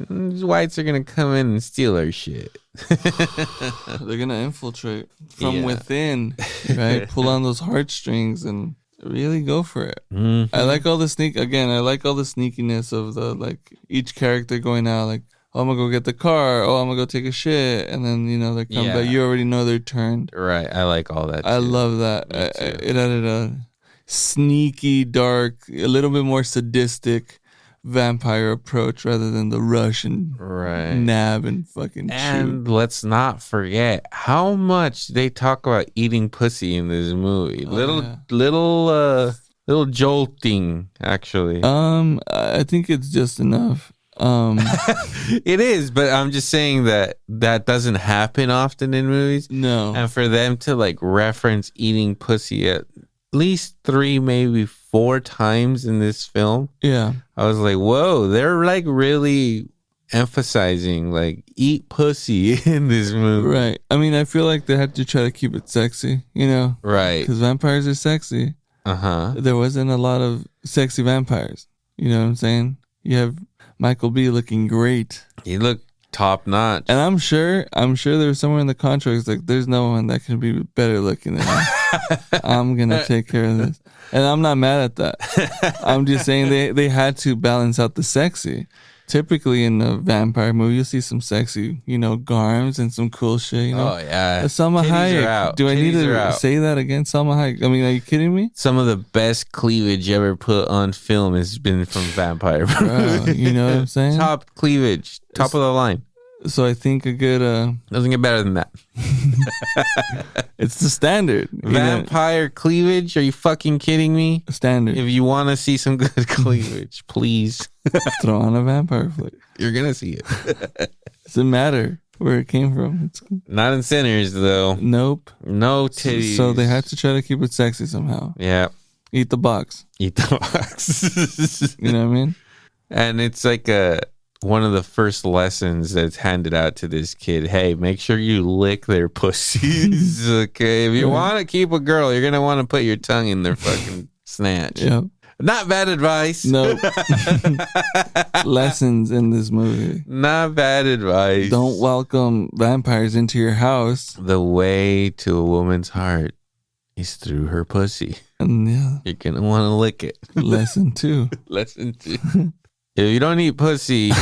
Speaker 2: These whites are going to come in and steal our shit.
Speaker 3: They're going to infiltrate from within, right? Pull on those heartstrings and really go for it. I like all the sneakiness of the, like, each character going out, like, oh, I'm going to go get the car. Oh, I'm going to go take a shit. And then, you know, they come back. You already know they're turned.
Speaker 2: Right. I like all that, too.
Speaker 3: I love that. It added a sneaky, dark, a little bit more sadistic vampire approach rather than the rush and nab and fucking shoot.
Speaker 2: And let's not forget how much they talk about eating pussy in this movie. Little jolting, actually.
Speaker 3: I think it's just enough.
Speaker 2: It is, but I'm just saying that doesn't happen often in movies.
Speaker 3: No.
Speaker 2: And for them to like reference eating pussy at least 3, maybe 4 times in this film.
Speaker 3: Yeah.
Speaker 2: I was like, whoa, they're like really emphasizing like eat pussy in this movie.
Speaker 3: Right. I mean, I feel like they had to try to keep it sexy, you know?
Speaker 2: Right.
Speaker 3: Because vampires are sexy. There wasn't a lot of sexy vampires. You know what I'm saying? You have Michael B looking great.
Speaker 2: He looked top notch.
Speaker 3: And I'm sure there was somewhere in the contracts like there's no one that can be better looking than him. I'm gonna take care of this. And I'm not mad at that. I'm just saying they had to balance out the sexy. Typically in a vampire movie, you'll see some sexy, you know, garms and some cool shit, you know.
Speaker 2: Oh, yeah.
Speaker 3: Salma Hayek. Do I need to say that again? Salma Hayek. I mean, are you kidding me?
Speaker 2: Some of the best cleavage ever put on film has been from vampire movies.
Speaker 3: Bro, you know what I'm saying?
Speaker 2: Top cleavage. Top of the line.
Speaker 3: So I think a good...
Speaker 2: doesn't get better than that.
Speaker 3: It's the standard.
Speaker 2: Vampire cleavage? Are you fucking kidding me?
Speaker 3: Standard.
Speaker 2: If you want to see some good cleavage, please.
Speaker 3: Throw on a vampire flick.
Speaker 2: You're going to see it.
Speaker 3: Doesn't matter where it came from. It's
Speaker 2: not in Sinners, though.
Speaker 3: Nope.
Speaker 2: No titties.
Speaker 3: So they had to try to keep it sexy somehow.
Speaker 2: Yeah.
Speaker 3: Eat the box.
Speaker 2: Eat the box.
Speaker 3: You know what I mean?
Speaker 2: And it's like one of the first lessons that's handed out to this kid. Hey, make sure you lick their pussies. Okay. If you want to keep a girl, you're going to want to put your tongue in their fucking snatch.
Speaker 3: Yeah.
Speaker 2: Not bad advice.
Speaker 3: No. Lessons in this movie.
Speaker 2: Not bad advice.
Speaker 3: Don't welcome vampires into your house.
Speaker 2: The way to a woman's heart is through her pussy.
Speaker 3: And
Speaker 2: you're going to want to lick it.
Speaker 3: Lesson 2.
Speaker 2: Lesson 2. If you don't eat pussy,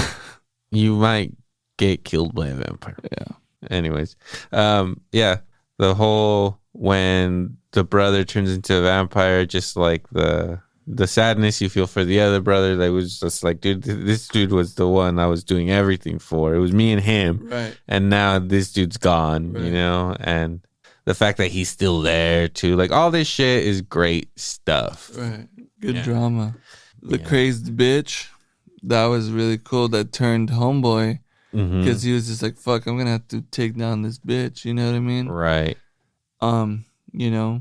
Speaker 2: you might get killed by a vampire.
Speaker 3: Yeah.
Speaker 2: Anyways, the whole when the brother turns into a vampire, just like the sadness you feel for the other brother, that was just like, dude, this dude was the one I was doing everything for. It was me and him.
Speaker 3: Right.
Speaker 2: And now this dude's gone, you know? And the fact that he's still there too, like all this shit is great stuff.
Speaker 3: Right. Good drama. The crazed bitch. That was really cool. That turned homeboy because he was just like, "Fuck, I'm gonna have to take down this bitch." You know what I mean?
Speaker 2: Right.
Speaker 3: You know,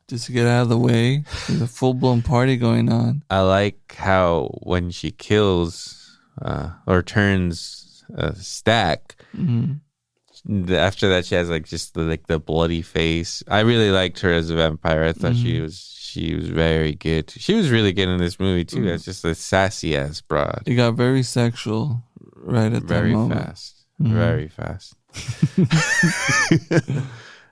Speaker 3: just to get out of the way. There's a full-blown party going on.
Speaker 2: I like how when she kills or turns Stack, after that she has like just the bloody face. I really liked her as a vampire. I thought she was very good. She was really good in this movie too. As just a sassy ass broad.
Speaker 3: It got very sexual right at that moment.
Speaker 2: Very fast.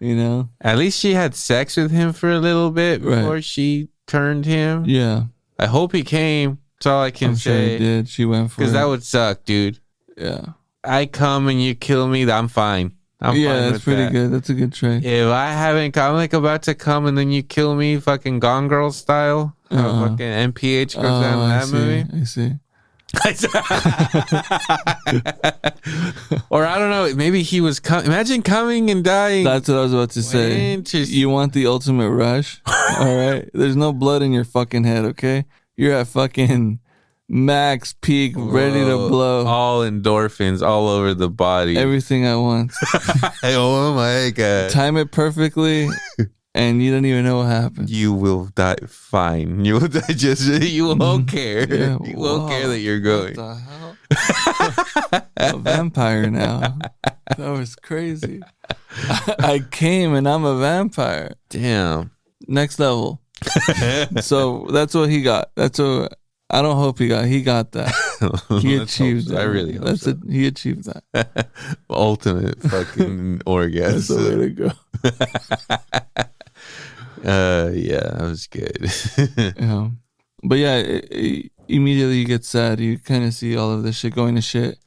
Speaker 3: You know,
Speaker 2: at least she had sex with him for a little bit before she turned him.
Speaker 3: Yeah,
Speaker 2: I hope he came. That's all I can say.
Speaker 3: Sure he did. She went for it.
Speaker 2: Because that would suck, dude.
Speaker 3: Yeah.
Speaker 2: I come and you kill me, I'm fine. I'm fine
Speaker 3: that's
Speaker 2: with
Speaker 3: pretty
Speaker 2: that.
Speaker 3: good. That's a good trait.
Speaker 2: If I haven't come, I'm like about to come and then you kill me, fucking Gone Girl style. Fucking NPH goes down in that movie.
Speaker 3: I see.
Speaker 2: Or I don't know, maybe he was imagine coming and dying.
Speaker 3: That's what I was about to say. You want the ultimate rush? All right, there's no blood in your fucking head, okay? You're at fucking max peak, ready to blow.
Speaker 2: All endorphins all over the body.
Speaker 3: Everything at once.
Speaker 2: Oh my god.
Speaker 3: Time it perfectly and you don't even know what happened.
Speaker 2: You will die fine. You will die you won't care.
Speaker 3: Yeah,
Speaker 2: you won't care that you're going.
Speaker 3: What the hell? I'm a vampire now. That was crazy. I came and I'm a vampire.
Speaker 2: Damn.
Speaker 3: Next level. So that's what he got. That's what I don't hope he got. He got that. He achieved that.
Speaker 2: I really hope so.
Speaker 3: He achieved that.
Speaker 2: Ultimate fucking orgasm.
Speaker 3: That's the way to go.
Speaker 2: Yeah, that was good.
Speaker 3: Yeah. But yeah, immediately you get sad. You kind of see all of this shit going to shit.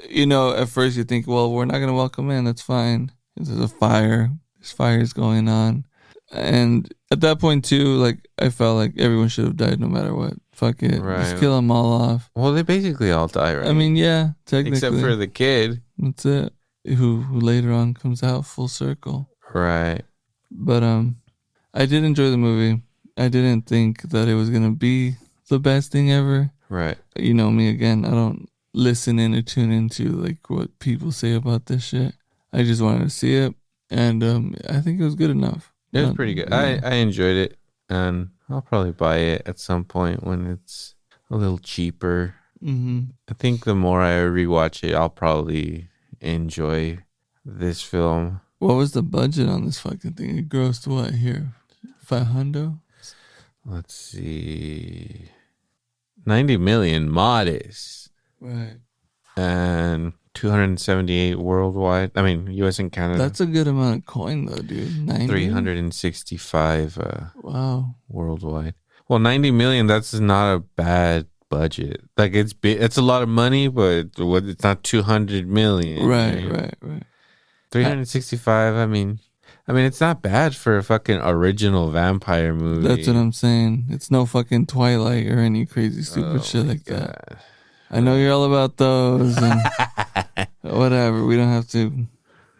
Speaker 3: You know, at first you think, well, we're not going to welcome in. That's fine. There's a fire. There's fires going on. And at that point, too, like, I felt like everyone should have died no matter what. Fuck it.
Speaker 2: Right.
Speaker 3: Just kill them all off.
Speaker 2: Well, they basically all die, right?
Speaker 3: I mean, yeah, technically.
Speaker 2: Except for the kid.
Speaker 3: That's it. Who later on comes out full circle.
Speaker 2: Right.
Speaker 3: But I did enjoy the movie. I didn't think that it was going to be the best thing ever.
Speaker 2: Right.
Speaker 3: You know me again. I don't listen in or tune into like what people say about this shit. I just wanted to see it. And I think it was good enough.
Speaker 2: It was pretty good. Yeah. I enjoyed it. And I'll probably buy it at some point when it's a little cheaper.
Speaker 3: Mm-hmm. I
Speaker 2: think the more I rewatch it, I'll probably enjoy this film.
Speaker 3: What was the budget on this fucking thing? It grossed what here? 500?
Speaker 2: Let's see. 90 million modest.
Speaker 3: Right.
Speaker 2: And 278 worldwide. I mean, US and Canada.
Speaker 3: That's a good amount of coin though, dude. 90?
Speaker 2: 365
Speaker 3: wow.
Speaker 2: Worldwide. Well, 90 million, that's not a bad budget. Like it's big, it's a lot of money, but it's not 200 million.
Speaker 3: Right.
Speaker 2: 365, I mean it's not bad for a fucking original vampire movie.
Speaker 3: That's what I'm saying. It's no fucking Twilight or any crazy stupid shit like that. I know you're all about those and whatever. We don't have to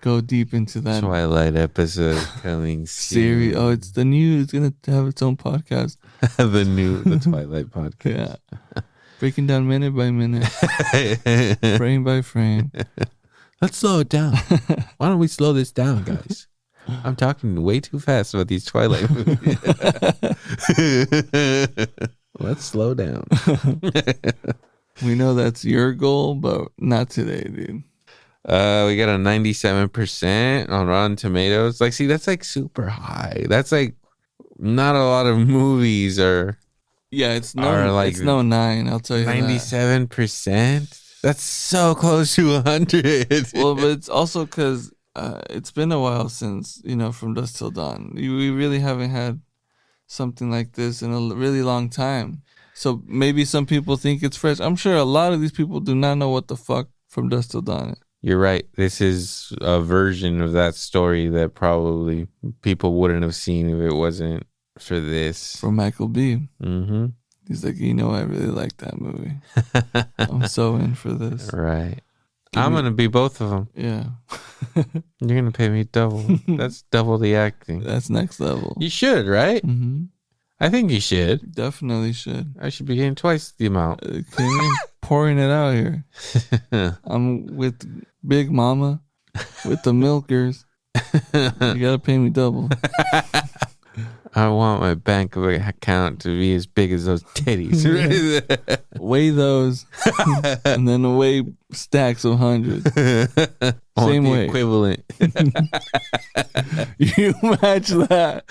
Speaker 3: go deep into that.
Speaker 2: Twilight episode coming
Speaker 3: series. Oh, it's the new. It's gonna have its own podcast.
Speaker 2: the Twilight podcast.
Speaker 3: Yeah, breaking down minute by minute, frame by frame.
Speaker 2: Let's slow it down. Why don't we slow this down, guys? I'm talking way too fast about these Twilight movies. Let's slow down.
Speaker 3: We know that's your goal, but not today, dude.
Speaker 2: We got a 97% on Rotten Tomatoes. Like, see, that's like super high. That's like not a lot of movies are.
Speaker 3: Yeah, it's no 9. I'll tell you
Speaker 2: 97%. That's so close to 100.
Speaker 3: Well, but it's also because it's been a while since From Dusk Till Dawn. We really haven't had something like this in a really long time. So maybe some people think it's fresh. I'm sure a lot of these people do not know what the fuck From Dusk Till Dawn is.
Speaker 2: You're right. This is a version of that story that probably people wouldn't have seen if it wasn't for this.
Speaker 3: From Michael B.
Speaker 2: Mm-hmm.
Speaker 3: He's like, I really like that movie. I'm so in for this.
Speaker 2: Right. I'm going to be both of them.
Speaker 3: Yeah.
Speaker 2: You're going to pay me double. That's double the acting.
Speaker 3: That's next level.
Speaker 2: You should, right?
Speaker 3: Mm-hmm.
Speaker 2: I think you should.
Speaker 3: Definitely should.
Speaker 2: I should be getting twice the amount.
Speaker 3: Pouring it out here. I'm with Big Mama, with the milkers. You gotta pay me double.
Speaker 2: I want my bank account to be as big as those titties.
Speaker 3: Weigh those, and then weigh stacks of hundreds. Same way.
Speaker 2: Equivalent.
Speaker 3: You match that.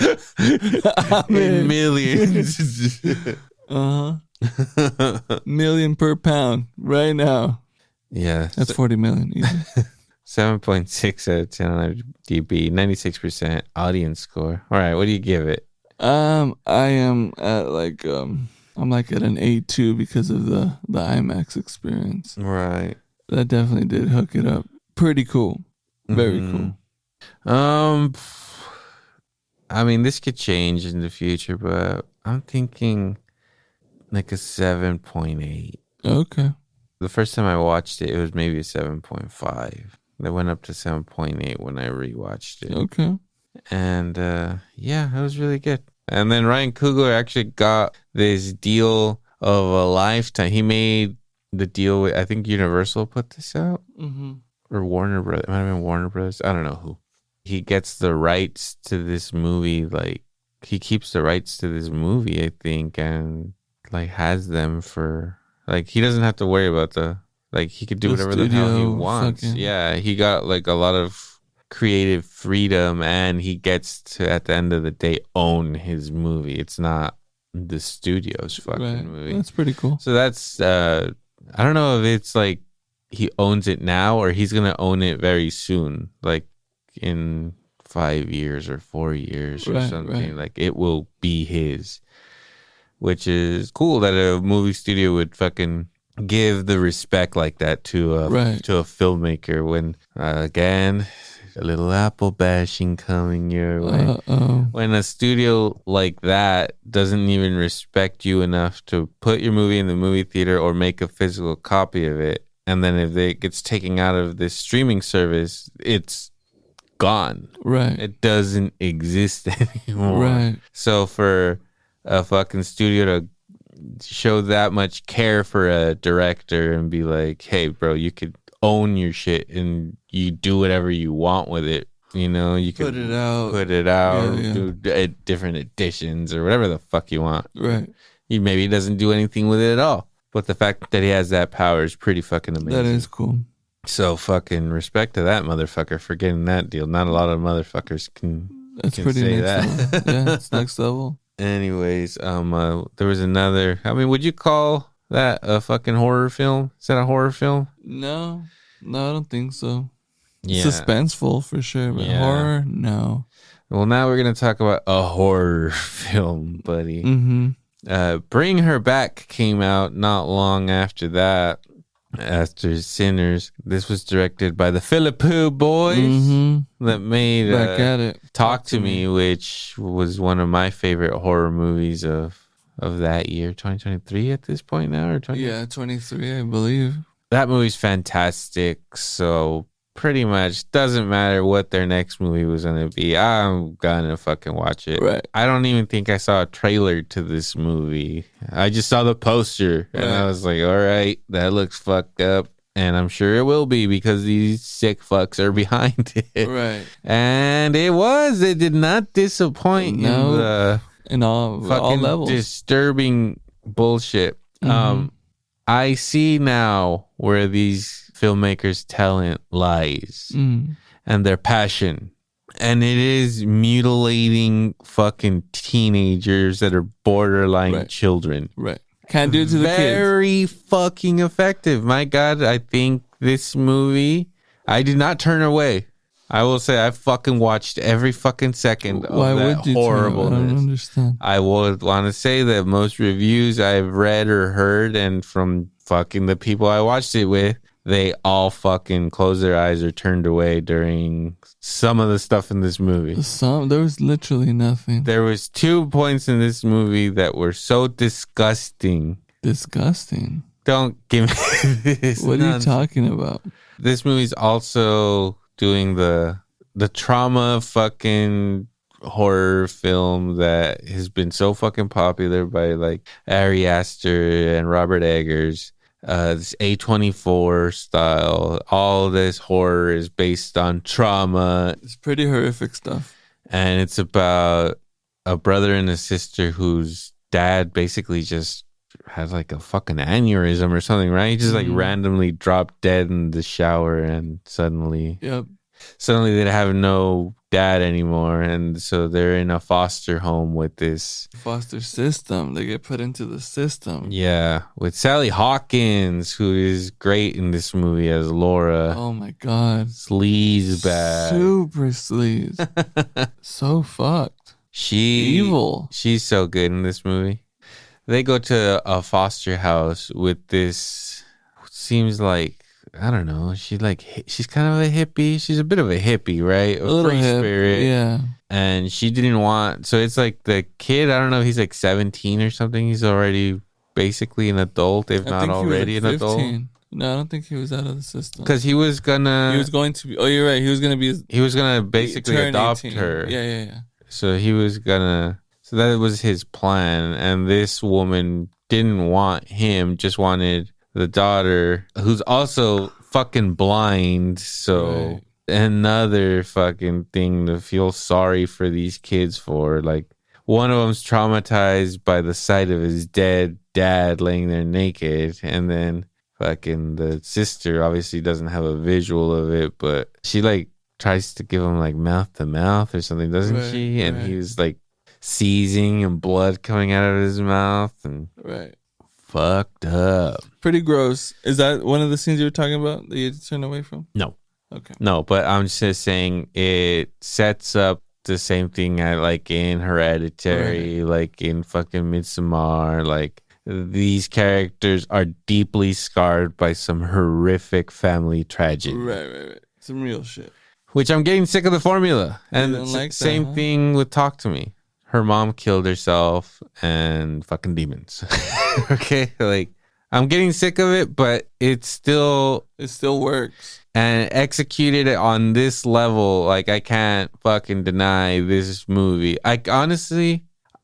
Speaker 3: I'm
Speaker 2: in millions.
Speaker 3: Million per pound right now.
Speaker 2: Yeah.
Speaker 3: That's 40 million.
Speaker 2: 7.6 out of 10 on IMDb, 96% audience score. All right, what do you give it?
Speaker 3: I am at like I'm like at an A2 because of the IMAX experience.
Speaker 2: Right.
Speaker 3: That definitely did hook it up. Pretty cool. Very cool.
Speaker 2: I mean, this could change in the future, but I'm thinking like a 7.8.
Speaker 3: Okay.
Speaker 2: The first time I watched it, it was maybe a 7.5. It went up to 7.8 when I rewatched it.
Speaker 3: Okay.
Speaker 2: And yeah, it was really good. And then Ryan Coogler actually got this deal of a lifetime. He made the deal with, I think Universal put this out.
Speaker 3: Mm-hmm.
Speaker 2: Or Warner Brothers. It might have been Warner Brothers. I don't know who. He gets the rights to this movie. Like, he keeps the rights to this movie, I think, and like has them for, like, he doesn't have to worry about like, he could do whatever the hell he wants.
Speaker 3: Fucking.
Speaker 2: Yeah, he got like a lot of creative freedom, and he gets to, at the end of the day, own his movie. It's not the studio's fucking movie.
Speaker 3: That's pretty cool.
Speaker 2: So that's, I don't know if it's like he owns it now or he's going to own it very soon, like in 5 years or 4 years or something.
Speaker 3: Right.
Speaker 2: Like, it will be his, which is cool that a movie studio would fucking give the respect like that to a filmmaker. When again, a little apple bashing coming your way. When a studio like that doesn't even respect you enough to put your movie in the movie theater or make a physical copy of it, and then if it gets taken out of this streaming service, it's gone.
Speaker 3: Right.
Speaker 2: It doesn't exist anymore.
Speaker 3: Right.
Speaker 2: So for a fucking studio to show that much care for a director and be like, hey, bro, you could own your shit and you do whatever you want with it. You know, you could put it out, do different editions or whatever the fuck you want.
Speaker 3: Right.
Speaker 2: Maybe he doesn't do anything with it at all. But the fact that he has that power is pretty fucking amazing.
Speaker 3: That is cool.
Speaker 2: So fucking respect to that motherfucker for getting that deal. Not a lot of motherfuckers can
Speaker 3: pretty
Speaker 2: say
Speaker 3: next
Speaker 2: that.
Speaker 3: Level. Yeah, it's next level.
Speaker 2: Anyways, there was another. I mean, would you call that a fucking horror film? Is that a horror film?
Speaker 3: No, I don't think so.
Speaker 2: Yeah.
Speaker 3: Suspenseful for sure, but horror, no.
Speaker 2: Well, now we're gonna talk about a horror film, buddy.
Speaker 3: Mm-hmm.
Speaker 2: Bring Her Back came out not long after that. After Sinners, this was directed by the Philippou boys that made
Speaker 3: Back at it.
Speaker 2: Talk to Me, which was one of my favorite horror movies of that year, 2023 at this point now, or
Speaker 3: 23, I believe.
Speaker 2: That movie's fantastic. So pretty much doesn't matter what their next movie was going to be. I'm going to fucking watch it.
Speaker 3: Right.
Speaker 2: I don't even think I saw a trailer to this movie. I just saw the poster and I was like, all right, that looks fucked up. And I'm sure it will be because these sick fucks are behind it.
Speaker 3: Right.
Speaker 2: And it did not disappoint
Speaker 3: in all levels.
Speaker 2: Disturbing bullshit. I see now where these filmmakers' talent lies and their passion. And it is mutilating fucking teenagers that are borderline children.
Speaker 3: Right. Can't do it to the kids.
Speaker 2: Very fucking effective. My God, I think this movie, I did not turn away. I will say I fucking watched every fucking second of that horribleness.
Speaker 3: I don't understand.
Speaker 2: I would want to say that most reviews I've read or heard, and from fucking the people I watched it with, they all fucking closed their eyes or turned away during some of the stuff in this movie.
Speaker 3: There was literally nothing.
Speaker 2: There was 2 points in this movie that were so disgusting.
Speaker 3: Disgusting?
Speaker 2: Don't give me this.
Speaker 3: What are you talking about?
Speaker 2: This movie's also doing the trauma fucking horror film that has been so fucking popular by like Ari Aster and Robert Eggers. This A24 style. All this horror is based on trauma.
Speaker 3: It's pretty horrific stuff.
Speaker 2: And it's about a brother and a sister whose dad basically just had like a fucking aneurysm or something, right? He just like randomly dropped dead in the shower, and suddenly they have no dad anymore, and so they're in a foster home with this
Speaker 3: foster system. They get put into the system.
Speaker 2: Yeah, with Sally Hawkins, who is great in this movie as Laura.
Speaker 3: Oh my god,
Speaker 2: sleaze bag,
Speaker 3: super sleaze, so fucked. Evil.
Speaker 2: She's so good in this movie. They go to a foster house with this. Seems like, I don't know. She's kind of a hippie. She's a bit of a hippie, right? A
Speaker 3: little
Speaker 2: free spirit.
Speaker 3: Yeah.
Speaker 2: And she didn't want. So it's like the kid. I don't know. He's like 17 or something. He's already basically an adult, if not already an adult.
Speaker 3: No, I don't think he was out of the system.
Speaker 2: Because he was going
Speaker 3: to be. Oh, you're right. He was going
Speaker 2: to basically adopt
Speaker 3: 18.
Speaker 2: her.
Speaker 3: Yeah.
Speaker 2: So he was gonna. So that was his plan. And this woman didn't want him. Just wanted the daughter, who's also fucking blind. So another fucking thing to feel sorry for these kids for. Like, one of them's traumatized by the sight of his dead dad laying there naked, and then fucking the sister obviously doesn't have a visual of it, but she like tries to give him like mouth to mouth or something, doesn't she? And he was like seizing and blood coming out of his mouth and fucked up.
Speaker 3: Pretty gross. Is that one of the scenes you were talking about that you had to turn away from?
Speaker 2: No.
Speaker 3: Okay.
Speaker 2: No, but I'm just saying it sets up the same thing I like in Hereditary, like in fucking Midsommar. Like, these characters are deeply scarred by some horrific family tragedy.
Speaker 3: Right. Some real shit.
Speaker 2: Which I'm getting sick of the formula. And
Speaker 3: same
Speaker 2: thing with Talk to Me. Her mom killed herself and fucking demons. Okay? Like, I'm getting sick of it, but it still
Speaker 3: works.
Speaker 2: And executed it on this level. Like, I can't fucking deny this movie.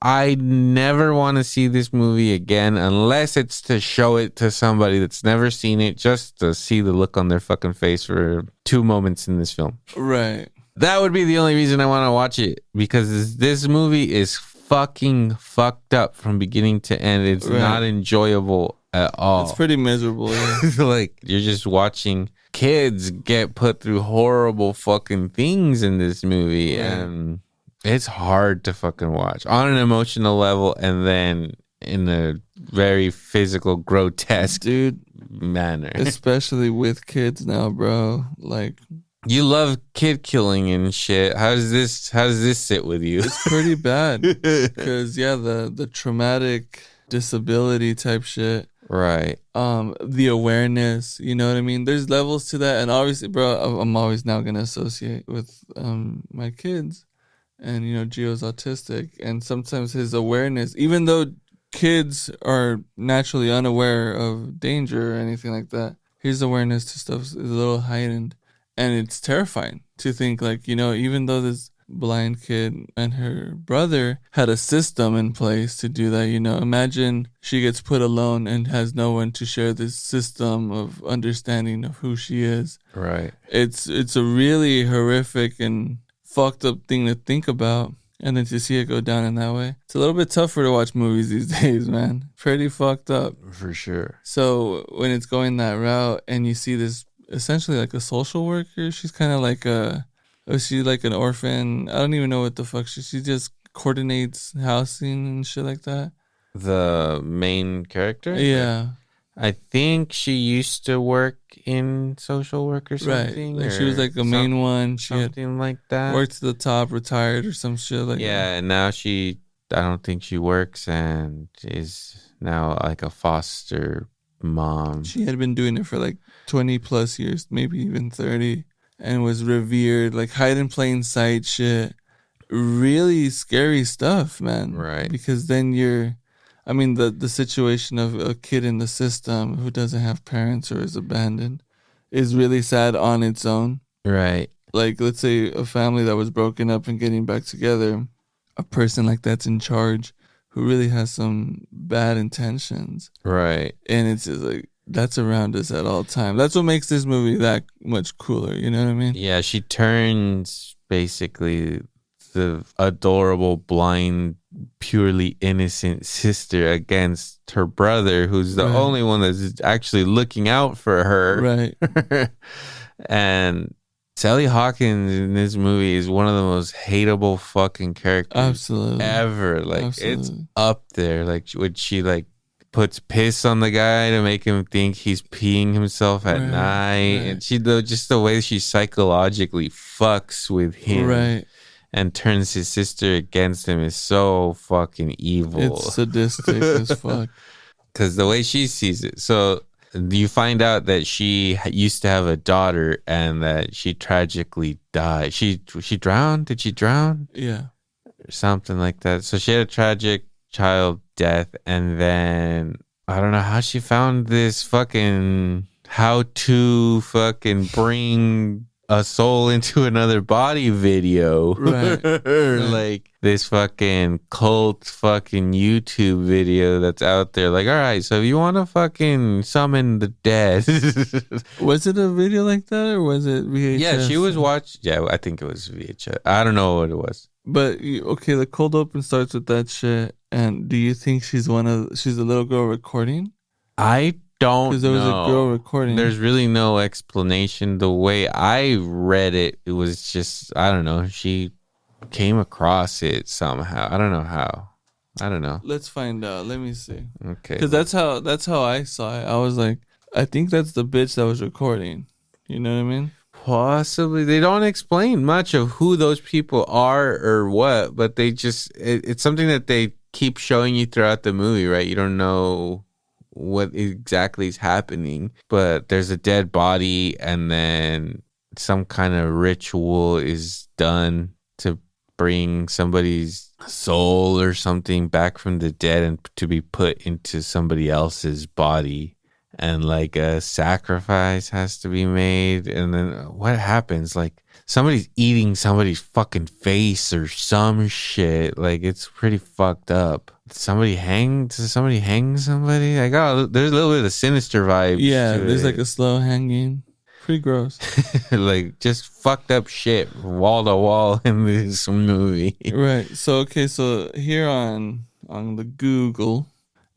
Speaker 2: I never want to see this movie again unless it's to show it to somebody that's never seen it, just to see the look on their fucking face for 2 moments in this film.
Speaker 3: Right.
Speaker 2: That would be the only reason I want to watch it, because this movie is fucking fucked up from beginning to end. It's not enjoyable at all.
Speaker 3: It's pretty miserable. Yeah.
Speaker 2: Like, you're just watching kids get put through horrible fucking things in this movie, and it's hard to fucking watch on an emotional level, and then in a very physical, grotesque manner.
Speaker 3: Especially with kids now, bro. Like,
Speaker 2: you love kid killing and shit. How does this sit with you?
Speaker 3: It's pretty bad because the traumatic disability type shit.
Speaker 2: Right.
Speaker 3: The awareness, you know what I mean? There's levels to that, and obviously, bro, I'm always now gonna associate with my kids. And, you know, Gio's autistic, and sometimes his awareness, even though kids are naturally unaware of danger or anything like that, his awareness to stuff is a little heightened. And it's terrifying to think, like, you know, even though this blind kid and her brother had a system in place to do that, you know, imagine she gets put alone and has no one to share this system of understanding of who she is.
Speaker 2: Right.
Speaker 3: It's a really horrific and fucked up thing to think about, and then to see it go down in that way. It's a little bit tougher to watch movies these days, man. Pretty fucked up.
Speaker 2: For sure.
Speaker 3: So when it's going that route and you see this essentially like a social worker, she's kind of like she's like an orphan. I don't even know what the fuck she just coordinates housing and shit like that.
Speaker 2: The main character?
Speaker 3: Yeah.
Speaker 2: I think she used to work in social work or something.
Speaker 3: Right. Like, she was like a main one. She
Speaker 2: something like that.
Speaker 3: Worked to the top, retired or some shit like that.
Speaker 2: Yeah, and now I don't think she works and is now like a foster mom.
Speaker 3: She had been doing it for like 20 plus years, maybe even 30, and was revered, like hide in plain sight shit. Really scary stuff, man.
Speaker 2: Right.
Speaker 3: Because then the situation of a kid in the system who doesn't have parents or is abandoned is really sad on its own.
Speaker 2: Right.
Speaker 3: Like, let's say a family that was broken up and getting back together, a person like that's in charge who really has some bad intentions.
Speaker 2: Right.
Speaker 3: And it's just like, that's around us at all time. That's what makes this movie that much cooler. You know what I mean?
Speaker 2: Yeah, she turns basically the adorable, blind, purely innocent sister against her brother, who's the only one that's actually looking out for her.
Speaker 3: Right.
Speaker 2: And Sally Hawkins in this movie is one of the most hateable fucking characters ever. Like, it's up there. Like, when she, like, puts piss on the guy to make him think he's peeing himself at night. And she, just the way she psychologically fucks with him and turns his sister against him is so fucking evil.
Speaker 3: It's sadistic as fuck.
Speaker 2: Because the way she sees it. So you find out that she used to have a daughter and that she tragically died. She drowned? Did she drown?
Speaker 3: Yeah.
Speaker 2: Or something like that. So she had a tragic child death, and then I don't know how she found this fucking how to fucking bring a soul into another body video.
Speaker 3: Right.
Speaker 2: Like this fucking cult fucking YouTube video that's out there. Like, all right, so if you want to fucking summon the dead.
Speaker 3: Was it a video like that or was it VHS?
Speaker 2: Yeah, she was watching. Yeah, I think it was VHS. I don't know what it was.
Speaker 3: But okay, the cold open starts with that shit. And do you think she's a little girl recording?
Speaker 2: I don't know.
Speaker 3: Because there was a girl recording.
Speaker 2: There's really no explanation. The way I read it, it was just, I don't know. She came across it somehow. I don't know how. I don't know.
Speaker 3: Let's find out. Let me see.
Speaker 2: Okay.
Speaker 3: Because that's how I saw it. I was like, I think that's the bitch that was recording. You know what I mean?
Speaker 2: Possibly. They don't explain much of who those people are or what, but they just, it's something that they keep showing you throughout the movie, right? You don't know what exactly is happening, but there's a dead body and then some kind of ritual is done to bring somebody's soul or something back from the dead and to be put into somebody else's body. And like a sacrifice has to be made. And then what happens? Like somebody's eating somebody's fucking face or some shit. Like it's pretty fucked up. Does somebody hang somebody? Like, oh, there's a little bit of sinister vibe.
Speaker 3: Yeah, there's like a slow hanging. Pretty gross.
Speaker 2: Like just fucked up shit wall to wall in this movie.
Speaker 3: Right. So here on the Google,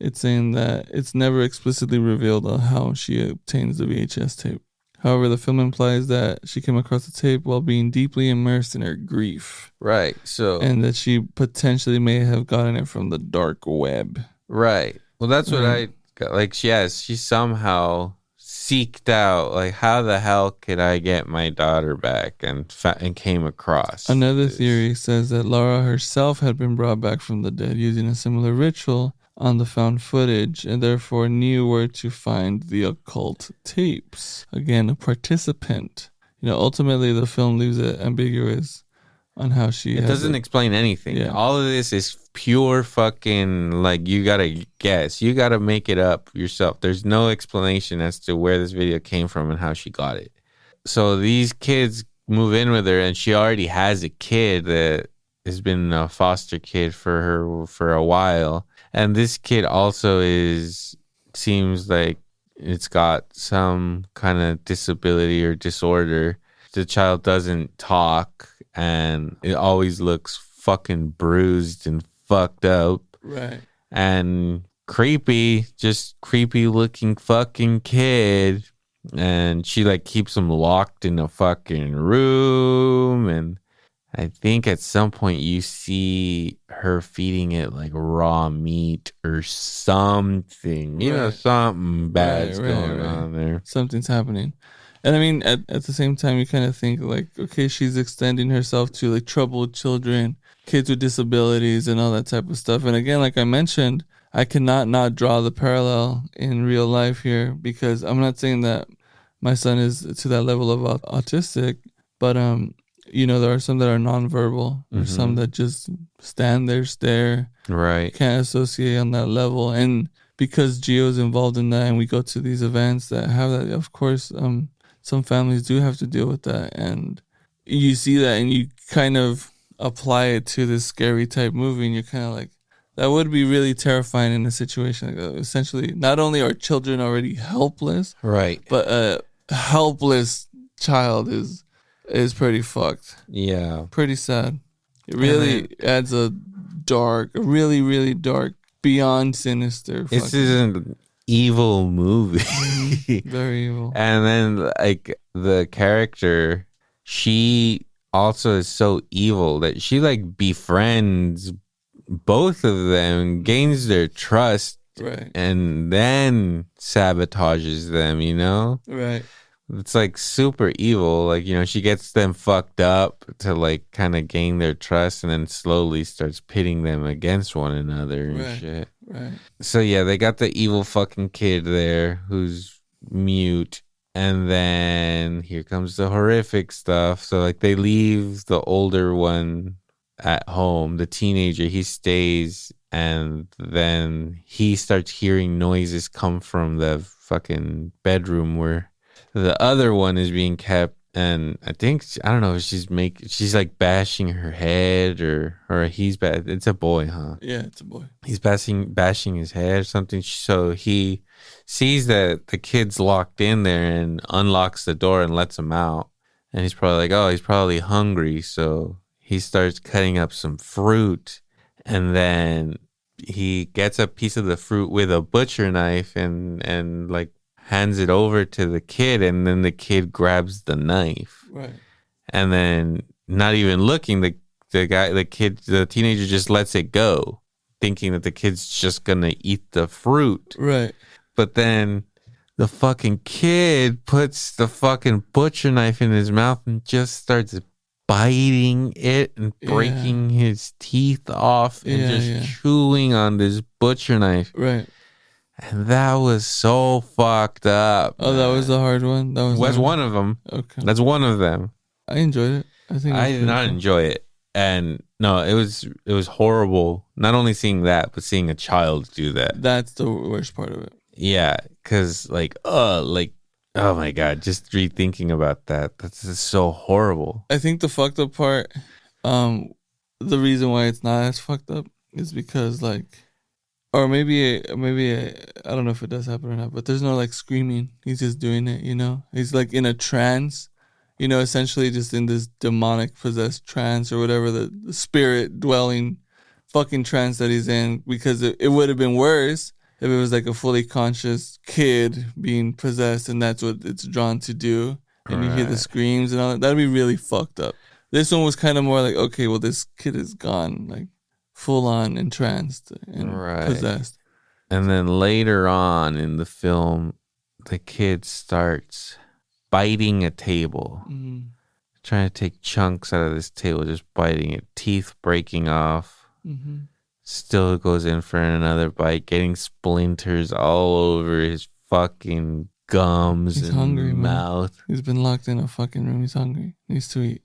Speaker 3: it's saying that it's never explicitly revealed on how she obtains the VHS tape. However, the film implies that she came across the tape while being deeply immersed in her grief.
Speaker 2: Right. So,
Speaker 3: and that she potentially may have gotten it from the dark web.
Speaker 2: Right. Well, that's what I got. Like, she somehow seeked out, like, how the hell could I get my daughter back, and came across.
Speaker 3: Another theory says that Laura herself had been brought back from the dead using a similar ritual on the found footage and therefore knew where to find the occult tapes. Again, a participant. Ultimately the film leaves it ambiguous on how she
Speaker 2: It doesn't explain anything. Yeah. All of this is pure fucking, like, you gotta guess. You gotta make it up yourself. There's no explanation as to where this video came from and how she got it. So these kids move in with her and she already has a kid that has been a foster kid for her for a while. And this kid also seems like it's got some kind of disability or disorder. The child doesn't talk and it always looks fucking bruised and fucked up.
Speaker 3: Right.
Speaker 2: And creepy looking fucking kid. And she like keeps him locked in a fucking room. And I think at some point you see her feeding it like raw meat or something. Something bad's going on there.
Speaker 3: Something's happening. And I mean, at the same time, you kind of think like, okay, she's extending herself to like troubled children, kids with disabilities and all that type of stuff. And again, like I mentioned, I cannot not draw the parallel in real life here, because I'm not saying that my son is to that level of autistic, but there are some that are nonverbal. There's some that just stand there, stare.
Speaker 2: Right.
Speaker 3: Can't associate on that level. And because Gio's involved in that and we go to these events that have that, of course, some families do have to deal with that. And you see that and you kind of apply it to this scary type movie and you're kind of like, that would be really terrifying in a situation like that. Essentially, not only are children already helpless,
Speaker 2: right,
Speaker 3: but a helpless child is pretty fucked.
Speaker 2: Yeah.
Speaker 3: Pretty sad. It really adds a really, really dark, beyond sinister.
Speaker 2: This is an evil movie.
Speaker 3: Very evil.
Speaker 2: And then, like, the character, she also is so evil that she, like, befriends both of them, gains their trust,
Speaker 3: right,
Speaker 2: and then sabotages them, you know?
Speaker 3: Right.
Speaker 2: It's like super evil. Like, you know, she gets them fucked up to like kind of gain their trust and then slowly starts pitting them against one another and shit.
Speaker 3: Right.
Speaker 2: So yeah, they got the evil fucking kid there who's mute. And then here comes the horrific stuff. So like they leave the older one at home, the teenager, he stays, and then he starts hearing noises come from the fucking bedroom where the other one is being kept, and I think, I don't know if she's like bashing her head or he's it's a boy, huh?
Speaker 3: Yeah, it's a boy.
Speaker 2: He's bashing his head or something. So he sees that the kid's locked in there and unlocks the door and lets him out. And he's probably like, oh, he's probably hungry. So he starts cutting up some fruit, and then he gets a piece of the fruit with a butcher knife and like hands it over to the kid, and then the kid grabs the knife.
Speaker 3: Right.
Speaker 2: And then, not even looking, the teenager just lets it go, thinking that the kid's just gonna eat the fruit.
Speaker 3: Right.
Speaker 2: But then the fucking kid puts the fucking butcher knife in his mouth and just starts biting it and breaking his teeth off and just chewing on this butcher knife.
Speaker 3: Right.
Speaker 2: And that was so fucked up.
Speaker 3: Oh, that was the hard one? That
Speaker 2: was one of them.
Speaker 3: Okay.
Speaker 2: That's one of them.
Speaker 3: I enjoyed it. I
Speaker 2: did not enjoy it. And no, it was horrible. Not only seeing that, but seeing a child do that.
Speaker 3: That's the worst part of it.
Speaker 2: Yeah, because oh my God, just rethinking about that. That's just so horrible.
Speaker 3: I think the fucked up part, the reason why it's not as fucked up is because or maybe I don't know if it does happen or not, but there's no like screaming. He's just doing it, you know? He's like in a trance, you know, essentially just in this demonic possessed trance or whatever, the spirit dwelling fucking trance that he's in, because it would have been worse if it was like a fully conscious kid being possessed and that's what it's drawn to do. And you hear the screams and all that. That'd be really fucked up. This one was kind of more like, okay, well, this kid is gone, like full on entranced and possessed.
Speaker 2: And then later on in the film, the kid starts biting a table, trying to take chunks out of this table, just biting it, teeth breaking off. Still goes in for another bite, getting splinters all over his fucking gums.
Speaker 3: He's
Speaker 2: and
Speaker 3: hungry,
Speaker 2: mouth.
Speaker 3: Man. He's been locked in a fucking room. He's hungry. He needs to eat.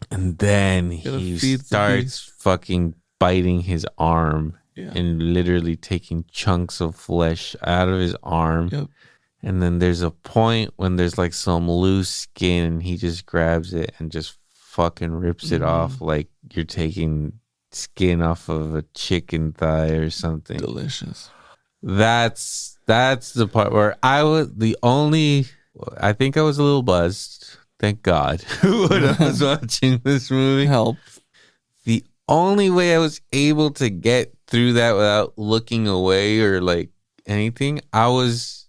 Speaker 2: And then he starts fucking biting his arm and literally taking chunks of flesh out of his arm.
Speaker 3: Yep.
Speaker 2: And then there's a point when there's like some loose skin and he just grabs it and just fucking rips it off like you're taking skin off of a chicken thigh or something.
Speaker 3: Delicious.
Speaker 2: That's the part where I think I was a little buzzed. Thank God. When I was watching this movie.
Speaker 3: Help.
Speaker 2: The only way I was able to get through that without looking away or like anything, I was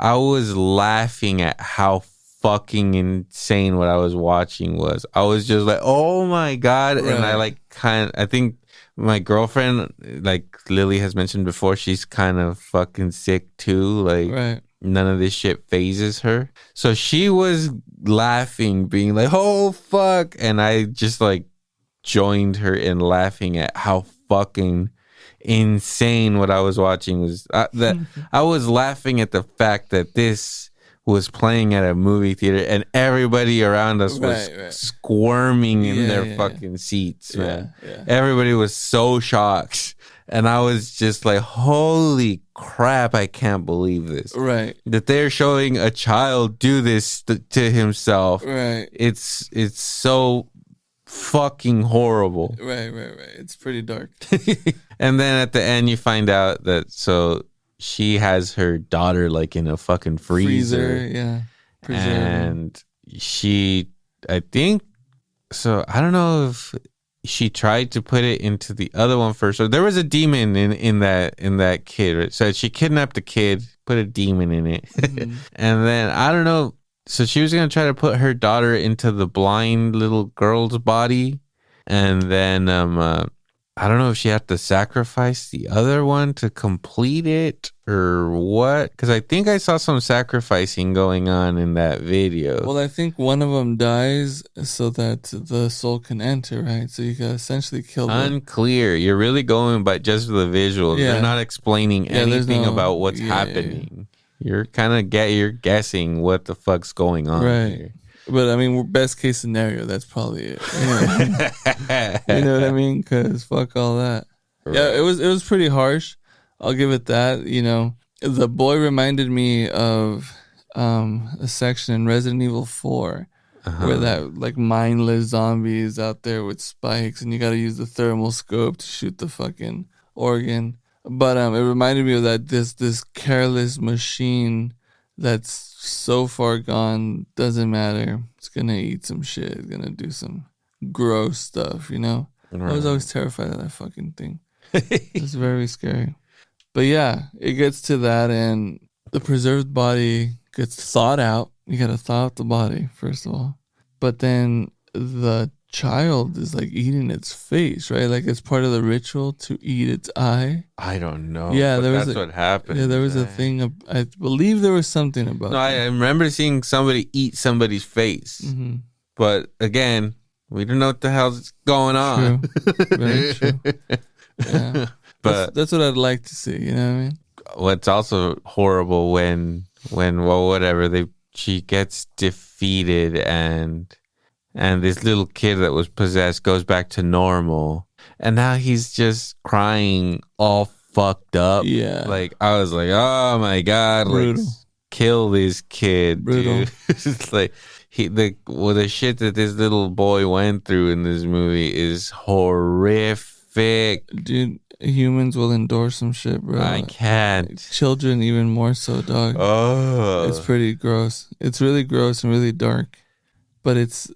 Speaker 2: laughing at how fucking insane what I was watching was. I was just like, oh my God. Right. And I think my girlfriend, like Lily has mentioned before, she's kind of fucking sick too. Like none of this shit phases her. So she was laughing, being like, oh fuck. And I just like joined her in laughing at how fucking insane what I was watching was. I was laughing at the fact that this was playing at a movie theater and everybody around us was squirming in their fucking seats, man. Yeah. Everybody was so shocked. And I was just like, holy crap, I can't believe this.
Speaker 3: Right.
Speaker 2: That they're showing a child do this to himself.
Speaker 3: Right.
Speaker 2: It's so fucking horrible.
Speaker 3: Right. It's pretty dark.
Speaker 2: And then at the end you find out that she has her daughter like in a fucking freezer.
Speaker 3: Yeah.
Speaker 2: And I think, so I don't know if she tried to put it into the other one first. So there was a demon in that kid, right? So she kidnapped the kid, put a demon in it.
Speaker 3: Mm-hmm.
Speaker 2: And then I don't know. So she was going to try to put her daughter into the blind little girl's body. And then I don't know if she had to sacrifice the other one to complete it or what. Because I think I saw some sacrificing going on in that video.
Speaker 3: Well, I think one of them dies so that the soul can enter, right? So you can essentially kill them.
Speaker 2: Unclear. You're really going by just the visuals.
Speaker 3: Yeah.
Speaker 2: They're not explaining anything about what's happening. You're kind of you're guessing what the fuck's going on.
Speaker 3: Right.
Speaker 2: Here.
Speaker 3: But I mean, best case scenario, that's probably it. You know what I mean? Because fuck all that. Right. Yeah, it was pretty harsh. I'll give it that. You know, the boy reminded me of a section in Resident Evil 4 where that like mindless zombie is out there with spikes, and you got to use the thermal scope to shoot the fucking organ. But it reminded me of that this careless machine that's so far gone, doesn't matter. It's gonna eat some shit. It's gonna do some gross stuff, you know? Right. I was always terrified of that fucking thing. It's very scary. But yeah, it gets to that, and the preserved body gets thawed out. You gotta thaw out the body, first of all. But then the child is like eating its face, right? Like it's part of the ritual to eat its eye.
Speaker 2: I don't know.
Speaker 3: Yeah,
Speaker 2: that's what happened.
Speaker 3: Yeah, there was a thing. I believe there was something about.
Speaker 2: No, I remember seeing somebody eat somebody's face. Mm-hmm. But again, we don't know what the hell's going on.
Speaker 3: True. Very true. Yeah,
Speaker 2: but
Speaker 3: that's what I'd like to see. You know what I mean?
Speaker 2: What's also horrible when she gets defeated and this little kid that was possessed goes back to normal. And now he's just crying all fucked up.
Speaker 3: Yeah.
Speaker 2: Like, I was like, oh my God.
Speaker 3: Brutal.
Speaker 2: Like, kill this kid,
Speaker 3: Brutal.
Speaker 2: dude. It's like, the shit that this little boy went through in this movie is horrific.
Speaker 3: Dude, humans will endure some shit, bro.
Speaker 2: I can't.
Speaker 3: Children even more so, dog.
Speaker 2: Oh.
Speaker 3: It's pretty gross. It's really gross and really dark. But it's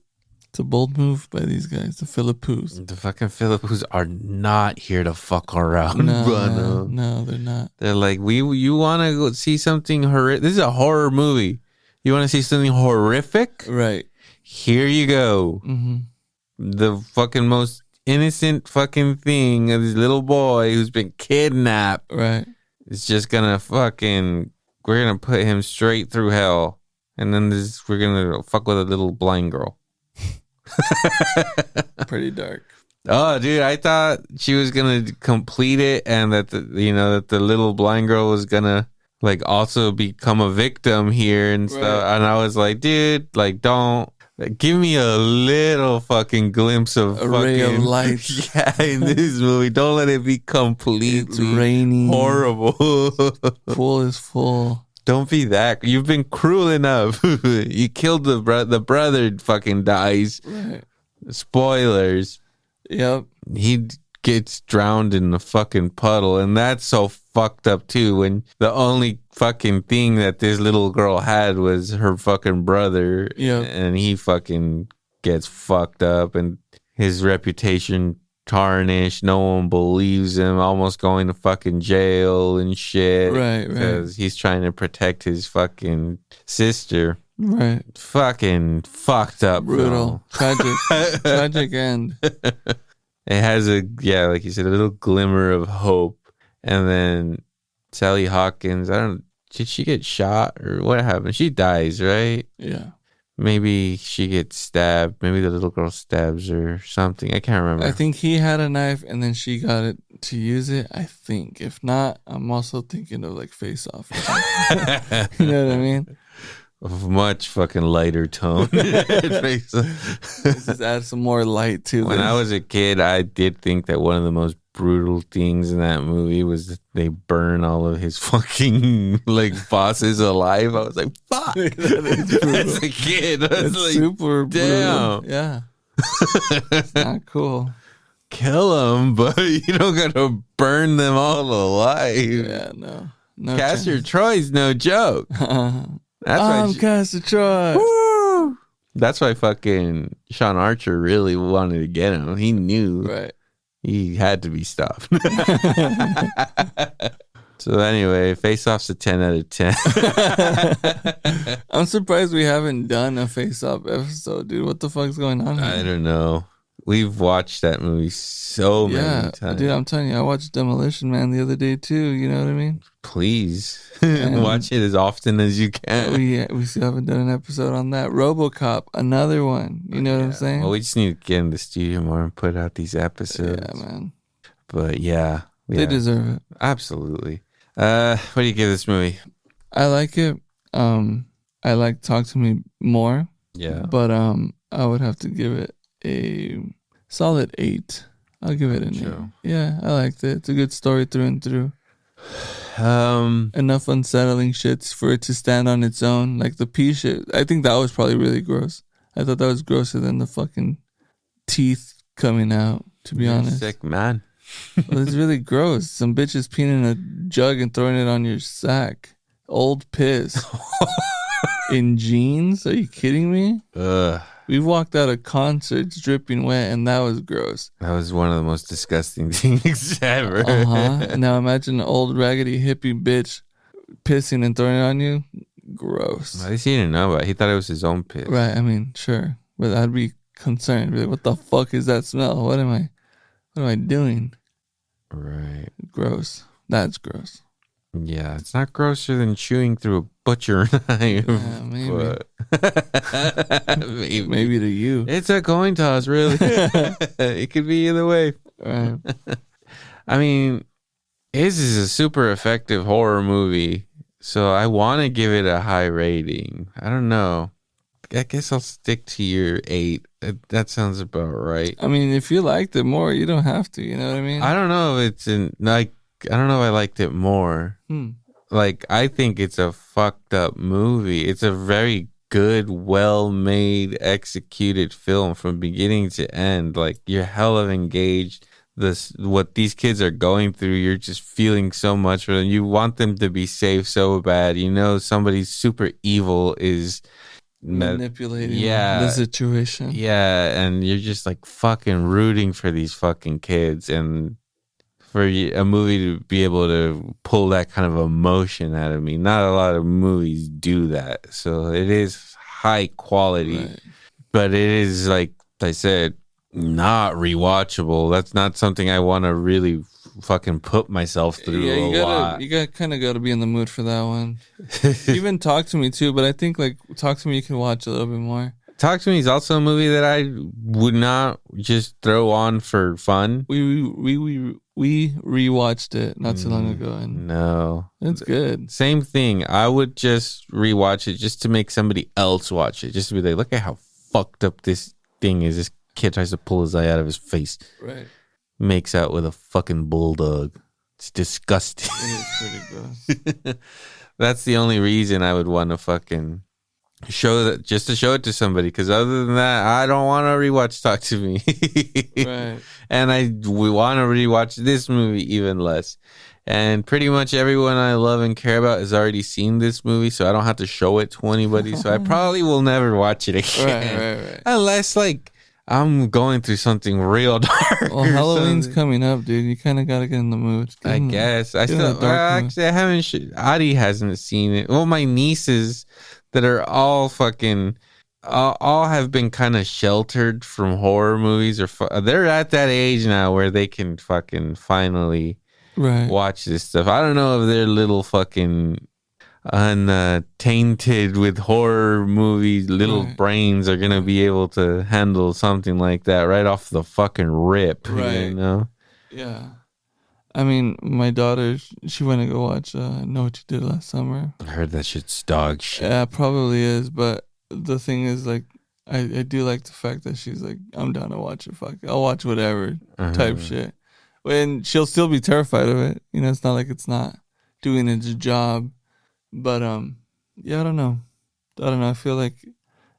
Speaker 3: a bold move by these guys, the Philippous.
Speaker 2: The fucking Philippous are not here to fuck around.
Speaker 3: No, they're not.
Speaker 2: They're like, you want to go see something horrific? This is a horror movie. You want to see something horrific?
Speaker 3: Right.
Speaker 2: Here you go.
Speaker 3: Mm-hmm.
Speaker 2: The fucking most innocent fucking thing of this little boy who's been kidnapped.
Speaker 3: Right.
Speaker 2: It's just gonna we're gonna put him straight through hell. And then we're gonna fuck with a little blind girl.
Speaker 3: Pretty dark.
Speaker 2: Oh, dude, I thought she was gonna complete it, and that the little blind girl was gonna like also become a victim here and stuff.
Speaker 3: Right.
Speaker 2: And I was like, dude, like, don't give me a little fucking glimpse of
Speaker 3: a ray of light.
Speaker 2: Yeah, in this movie. Don't let it be completely
Speaker 3: it's raining,
Speaker 2: horrible.
Speaker 3: Pool is full.
Speaker 2: Don't be that. You've been cruel enough. You killed the brother. Fucking dies.
Speaker 3: Right.
Speaker 2: Spoilers.
Speaker 3: Yep.
Speaker 2: He gets drowned in the fucking puddle, and that's so fucked up too. When the only fucking thing that this little girl had was her fucking brother.
Speaker 3: Yep.
Speaker 2: And he fucking gets fucked up, and his reputation tarnished. No one believes him, almost going to fucking jail and shit.
Speaker 3: Right.
Speaker 2: Because he's trying to protect his fucking sister.
Speaker 3: Right.
Speaker 2: Fucking fucked up.
Speaker 3: Brutal. Tragic end.
Speaker 2: It has like you said, a little glimmer of hope. And then Sally Hawkins, did she get shot or what happened? She dies, right?
Speaker 3: Yeah.
Speaker 2: Maybe she gets stabbed. Maybe the little girl stabs her or something. I can't remember.
Speaker 3: I think he had a knife and then she got it to use it. I think. If not, I'm also thinking of like Face Off. You know what I mean?
Speaker 2: Of much fucking lighter tone.
Speaker 3: Just add some more light to
Speaker 2: When
Speaker 3: this.
Speaker 2: I was a kid, I did think that one of the most brutal things in that movie was that they burn all of his fucking like bosses alive. I was like, fuck. As a kid, I was like,
Speaker 3: super
Speaker 2: damn.
Speaker 3: brutal. Yeah. It's not cool.
Speaker 2: Kill them, but you don't gotta burn them all alive.
Speaker 3: Yeah, no
Speaker 2: Castor Troy's no joke.
Speaker 3: I'm Castor Troy.
Speaker 2: Woo! That's why fucking Sean Archer really wanted to get him. He knew
Speaker 3: Right.
Speaker 2: he had to be stopped. So anyway, Face Off's a 10 out of 10.
Speaker 3: I'm surprised we haven't done a Face Off episode, dude. What the fuck's going on here?
Speaker 2: I don't know. We've watched that movie so many times.
Speaker 3: Dude, I'm telling you, I watched Demolition Man the other day too. You know what I mean?
Speaker 2: Please watch it as often as you can.
Speaker 3: We still haven't done an episode on that. RoboCop, another one. You know what I'm saying?
Speaker 2: Well, we just need to get in the studio more and put out these episodes.
Speaker 3: Yeah, man.
Speaker 2: But yeah.
Speaker 3: They deserve it.
Speaker 2: Absolutely. What do you give this movie?
Speaker 3: I like it. I like Talk to Me More.
Speaker 2: Yeah.
Speaker 3: But I would have to give it a solid 8. I'll give it an 8. Yeah, I liked it. It's a good story through and through. Enough unsettling shits for it to stand on its own. Like the pee shit. I think that was probably really gross. I thought that was grosser than the fucking teeth coming out, to be honest.
Speaker 2: Sick, man.
Speaker 3: Well, it's really gross. Some bitches peeing in a jug and throwing it on your sack. Old piss. In jeans? Are you kidding me?
Speaker 2: Ugh.
Speaker 3: We've walked out of concerts dripping wet, and that was gross.
Speaker 2: That was one of the most disgusting things ever.
Speaker 3: Now imagine an old raggedy hippie bitch pissing and throwing it on you. Gross.
Speaker 2: At least he didn't know about it. He thought it was his own piss.
Speaker 3: Right, I mean, sure. But I'd be concerned. Be like, what the fuck is that smell? What am I doing?
Speaker 2: Right.
Speaker 3: Gross. That's gross.
Speaker 2: Yeah, it's not grosser than chewing through a butcher knife.
Speaker 3: Yeah, maybe.
Speaker 2: Maybe
Speaker 3: to you.
Speaker 2: It's a coin toss, really. It could be either way.
Speaker 3: Right.
Speaker 2: I mean, his is a super effective horror movie, so I want to give it a high rating. I don't know. I guess I'll stick to your 8. That sounds about right.
Speaker 3: I mean, if you liked it more, you don't have to. You know what I mean?
Speaker 2: I don't know if it's I don't know if I liked it more. Like, I think it's a fucked up movie. It's a very good, well-made, executed film from beginning to end. Like, you're hella engaged. What these kids are going through, you're just feeling so much for them. You want them to be safe so bad. You know somebody super evil is
Speaker 3: manipulating the situation.
Speaker 2: Yeah, and you're just like fucking rooting for these fucking kids, and for a movie to be able to pull that kind of emotion out of me. Not a lot of movies do that. So it is high quality, right. But it is, like I said, not rewatchable. That's not something I want to really fucking put myself through a lot.
Speaker 3: You got kind of got to be in the mood for that one. Even Talk to Me too, but I think like Talk to Me you can watch a little bit more.
Speaker 2: Talk to Me is also a movie that I would not just throw on for fun.
Speaker 3: We rewatched it not too long ago, and
Speaker 2: no,
Speaker 3: it's good.
Speaker 2: Same thing. I would just rewatch it just to make somebody else watch it, just to be like, look at how fucked up this thing is. This kid tries to pull his eye out of his face.
Speaker 3: Right.
Speaker 2: Makes out with a fucking bulldog. It's disgusting.
Speaker 3: It is pretty gross.
Speaker 2: That's the only reason I would want to fucking show that, just to show it to somebody, because other than that, I don't want to rewatch Talk to Me.
Speaker 3: Right.
Speaker 2: And we want to rewatch this movie even less. And pretty much everyone I love and care about has already seen this movie, so I don't have to show it to anybody. So I probably will never watch it again.
Speaker 3: Right.
Speaker 2: Unless like I'm going through something real dark.
Speaker 3: Well, Halloween's coming up, dude. You kind of got to get in the mood.
Speaker 2: I guess. I haven't. Adi hasn't seen it. Well, my nieces that are all fucking, all have been kind of sheltered from horror movies, or they're at that age now where they can fucking finally watch this stuff. I don't know if they're little fucking untainted with horror movies, little brains are gonna be able to handle something like that right off the fucking rip. You know?
Speaker 3: Yeah. I mean, my daughter, she went to go watch Know What You Did Last Summer.
Speaker 2: I heard that shit's dog shit.
Speaker 3: Yeah, probably is, but the thing is, like, I do like the fact that she's like, I'm down to watch it. Fuck, I'll watch whatever type shit. And she'll still be terrified of it. You know, it's not like it's not doing its job. But, yeah, I don't know. I feel like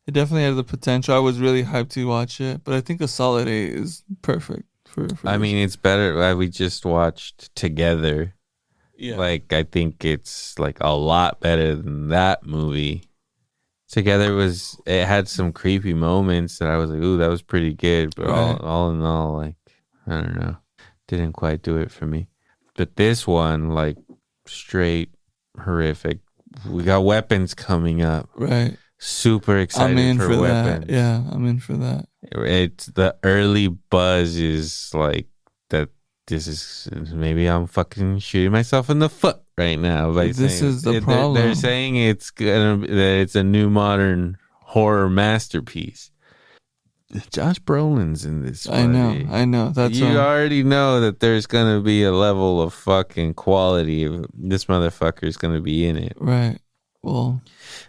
Speaker 3: it definitely had the potential. I was really hyped to watch it, but I think a solid 8 is perfect.
Speaker 2: I mean, it's better. We just watched together.
Speaker 3: Yeah.
Speaker 2: Like, I think it's like a lot better than that movie. together it had some creepy moments that I was like, ooh, that was pretty good. But all in all, like, I don't know, didn't quite do it for me. But this one, like, straight horrific. We got Weapons coming up.
Speaker 3: Right.
Speaker 2: Super excited
Speaker 3: I'm in
Speaker 2: for
Speaker 3: for
Speaker 2: Weapons.
Speaker 3: that. Yeah, I'm in for that.
Speaker 2: It's the early buzz is like that. This is maybe I'm fucking shooting myself in the foot right now by
Speaker 3: This
Speaker 2: saying
Speaker 3: is the problem.
Speaker 2: They're saying that it's a new modern horror masterpiece. Josh Brolin's in this. Buddy.
Speaker 3: I know. That's
Speaker 2: you already know that there's gonna be a level of fucking quality. This motherfucker is gonna be in it,
Speaker 3: right? Well,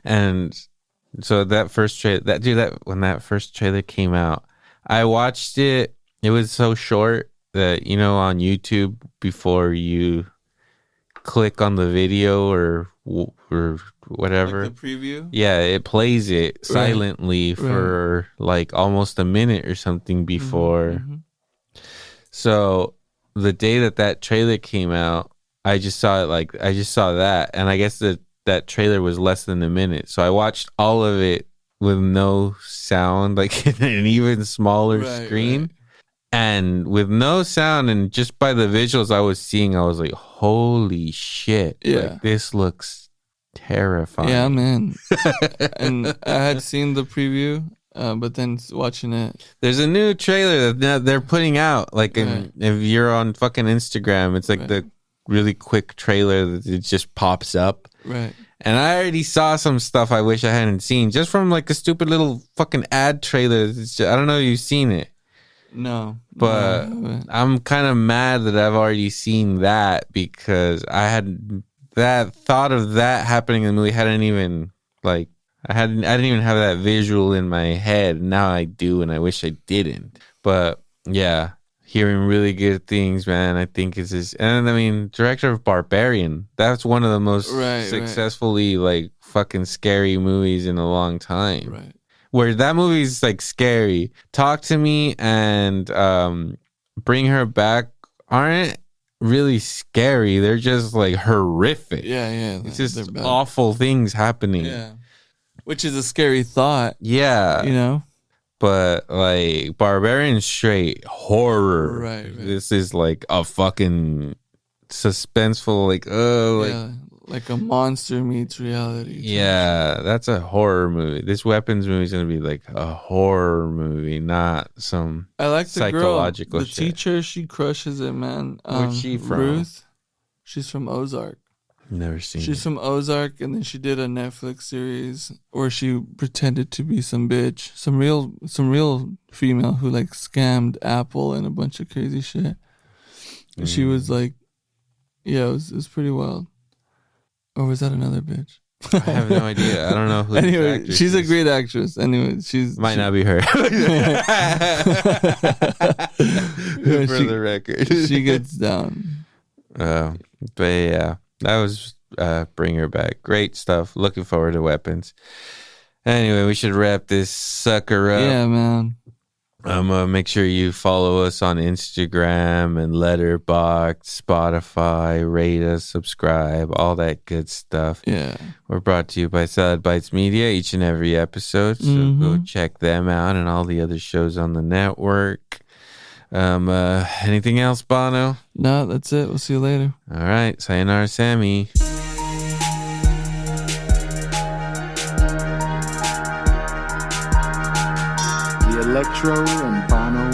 Speaker 2: and so that first trailer, when that first trailer came out, I watched it. It was so short that, you know, on YouTube, before you click on the video or whatever,
Speaker 3: like the preview,
Speaker 2: yeah, it plays it silently for like almost a minute or something before. So the day that trailer came out, I just saw that, and I guess that trailer was less than a minute, so I watched all of it with no sound, like in an even smaller screen. And with no sound, and just by the visuals I was seeing, I was like, holy shit.
Speaker 3: Yeah.
Speaker 2: Like, this looks terrifying.
Speaker 3: Yeah, man. And I had seen the preview, but then watching it.
Speaker 2: There's a new trailer that they're putting out. Like, if you're on fucking Instagram, it's like the really quick trailer that it just pops up.
Speaker 3: Right.
Speaker 2: And I already saw some stuff I wish I hadn't seen, just from like a stupid little fucking ad trailer. I don't know if you've seen it.
Speaker 3: No,
Speaker 2: but I'm kind of mad that I've already seen that, because I had that thought of that happening in the movie. I didn't even have that visual in my head. Now I do, and I wish I didn't. But yeah, hearing really good things, man. I think it's this, and I mean, director of Barbarian. That's one of the most successfully like fucking scary movies in a long time.
Speaker 3: Right.
Speaker 2: Where that movie's like scary. Talk to Me and Bring Her Back aren't really scary. They're just like horrific.
Speaker 3: Yeah.
Speaker 2: It's just awful things happening.
Speaker 3: Yeah. Which is a scary thought.
Speaker 2: Yeah.
Speaker 3: You know?
Speaker 2: But like Barbarian straight horror.
Speaker 3: Right.
Speaker 2: This is like a fucking suspenseful,
Speaker 3: like a monster meets reality.
Speaker 2: Yeah, that's a horror movie. This Weapons movie is going to be like a horror movie, not some
Speaker 3: I like the
Speaker 2: psychological
Speaker 3: girl, the
Speaker 2: shit.
Speaker 3: teacher, she crushes it, man.
Speaker 2: Where's she from?
Speaker 3: Ruth. She's from Ozark.
Speaker 2: Never seen
Speaker 3: She's from Ozark, and then she did a Netflix series where she pretended to be some bitch, some real female who like scammed Apple and a bunch of crazy shit. And she was like, yeah, it was pretty wild. Or was that another bitch?
Speaker 2: I have no idea. I don't know who.
Speaker 3: Anyway, she's a great actress. Anyway,
Speaker 2: might not be her. For the record,
Speaker 3: she gets down.
Speaker 2: But yeah, that was Bring Her Back. Great stuff. Looking forward to Weapons. Anyway, we should wrap this sucker up.
Speaker 3: Yeah, man.
Speaker 2: Make sure you follow us on Instagram and Letterboxd, Spotify, rate us, subscribe, all that good stuff.
Speaker 3: Yeah.
Speaker 2: We're brought to you by Salad Bites Media each and every episode. So go check them out and all the other shows on the network. Anything else, Bono?
Speaker 3: No, that's it. We'll see you later.
Speaker 2: All right. Sayonara, Sammy.
Speaker 1: The Electro and Bono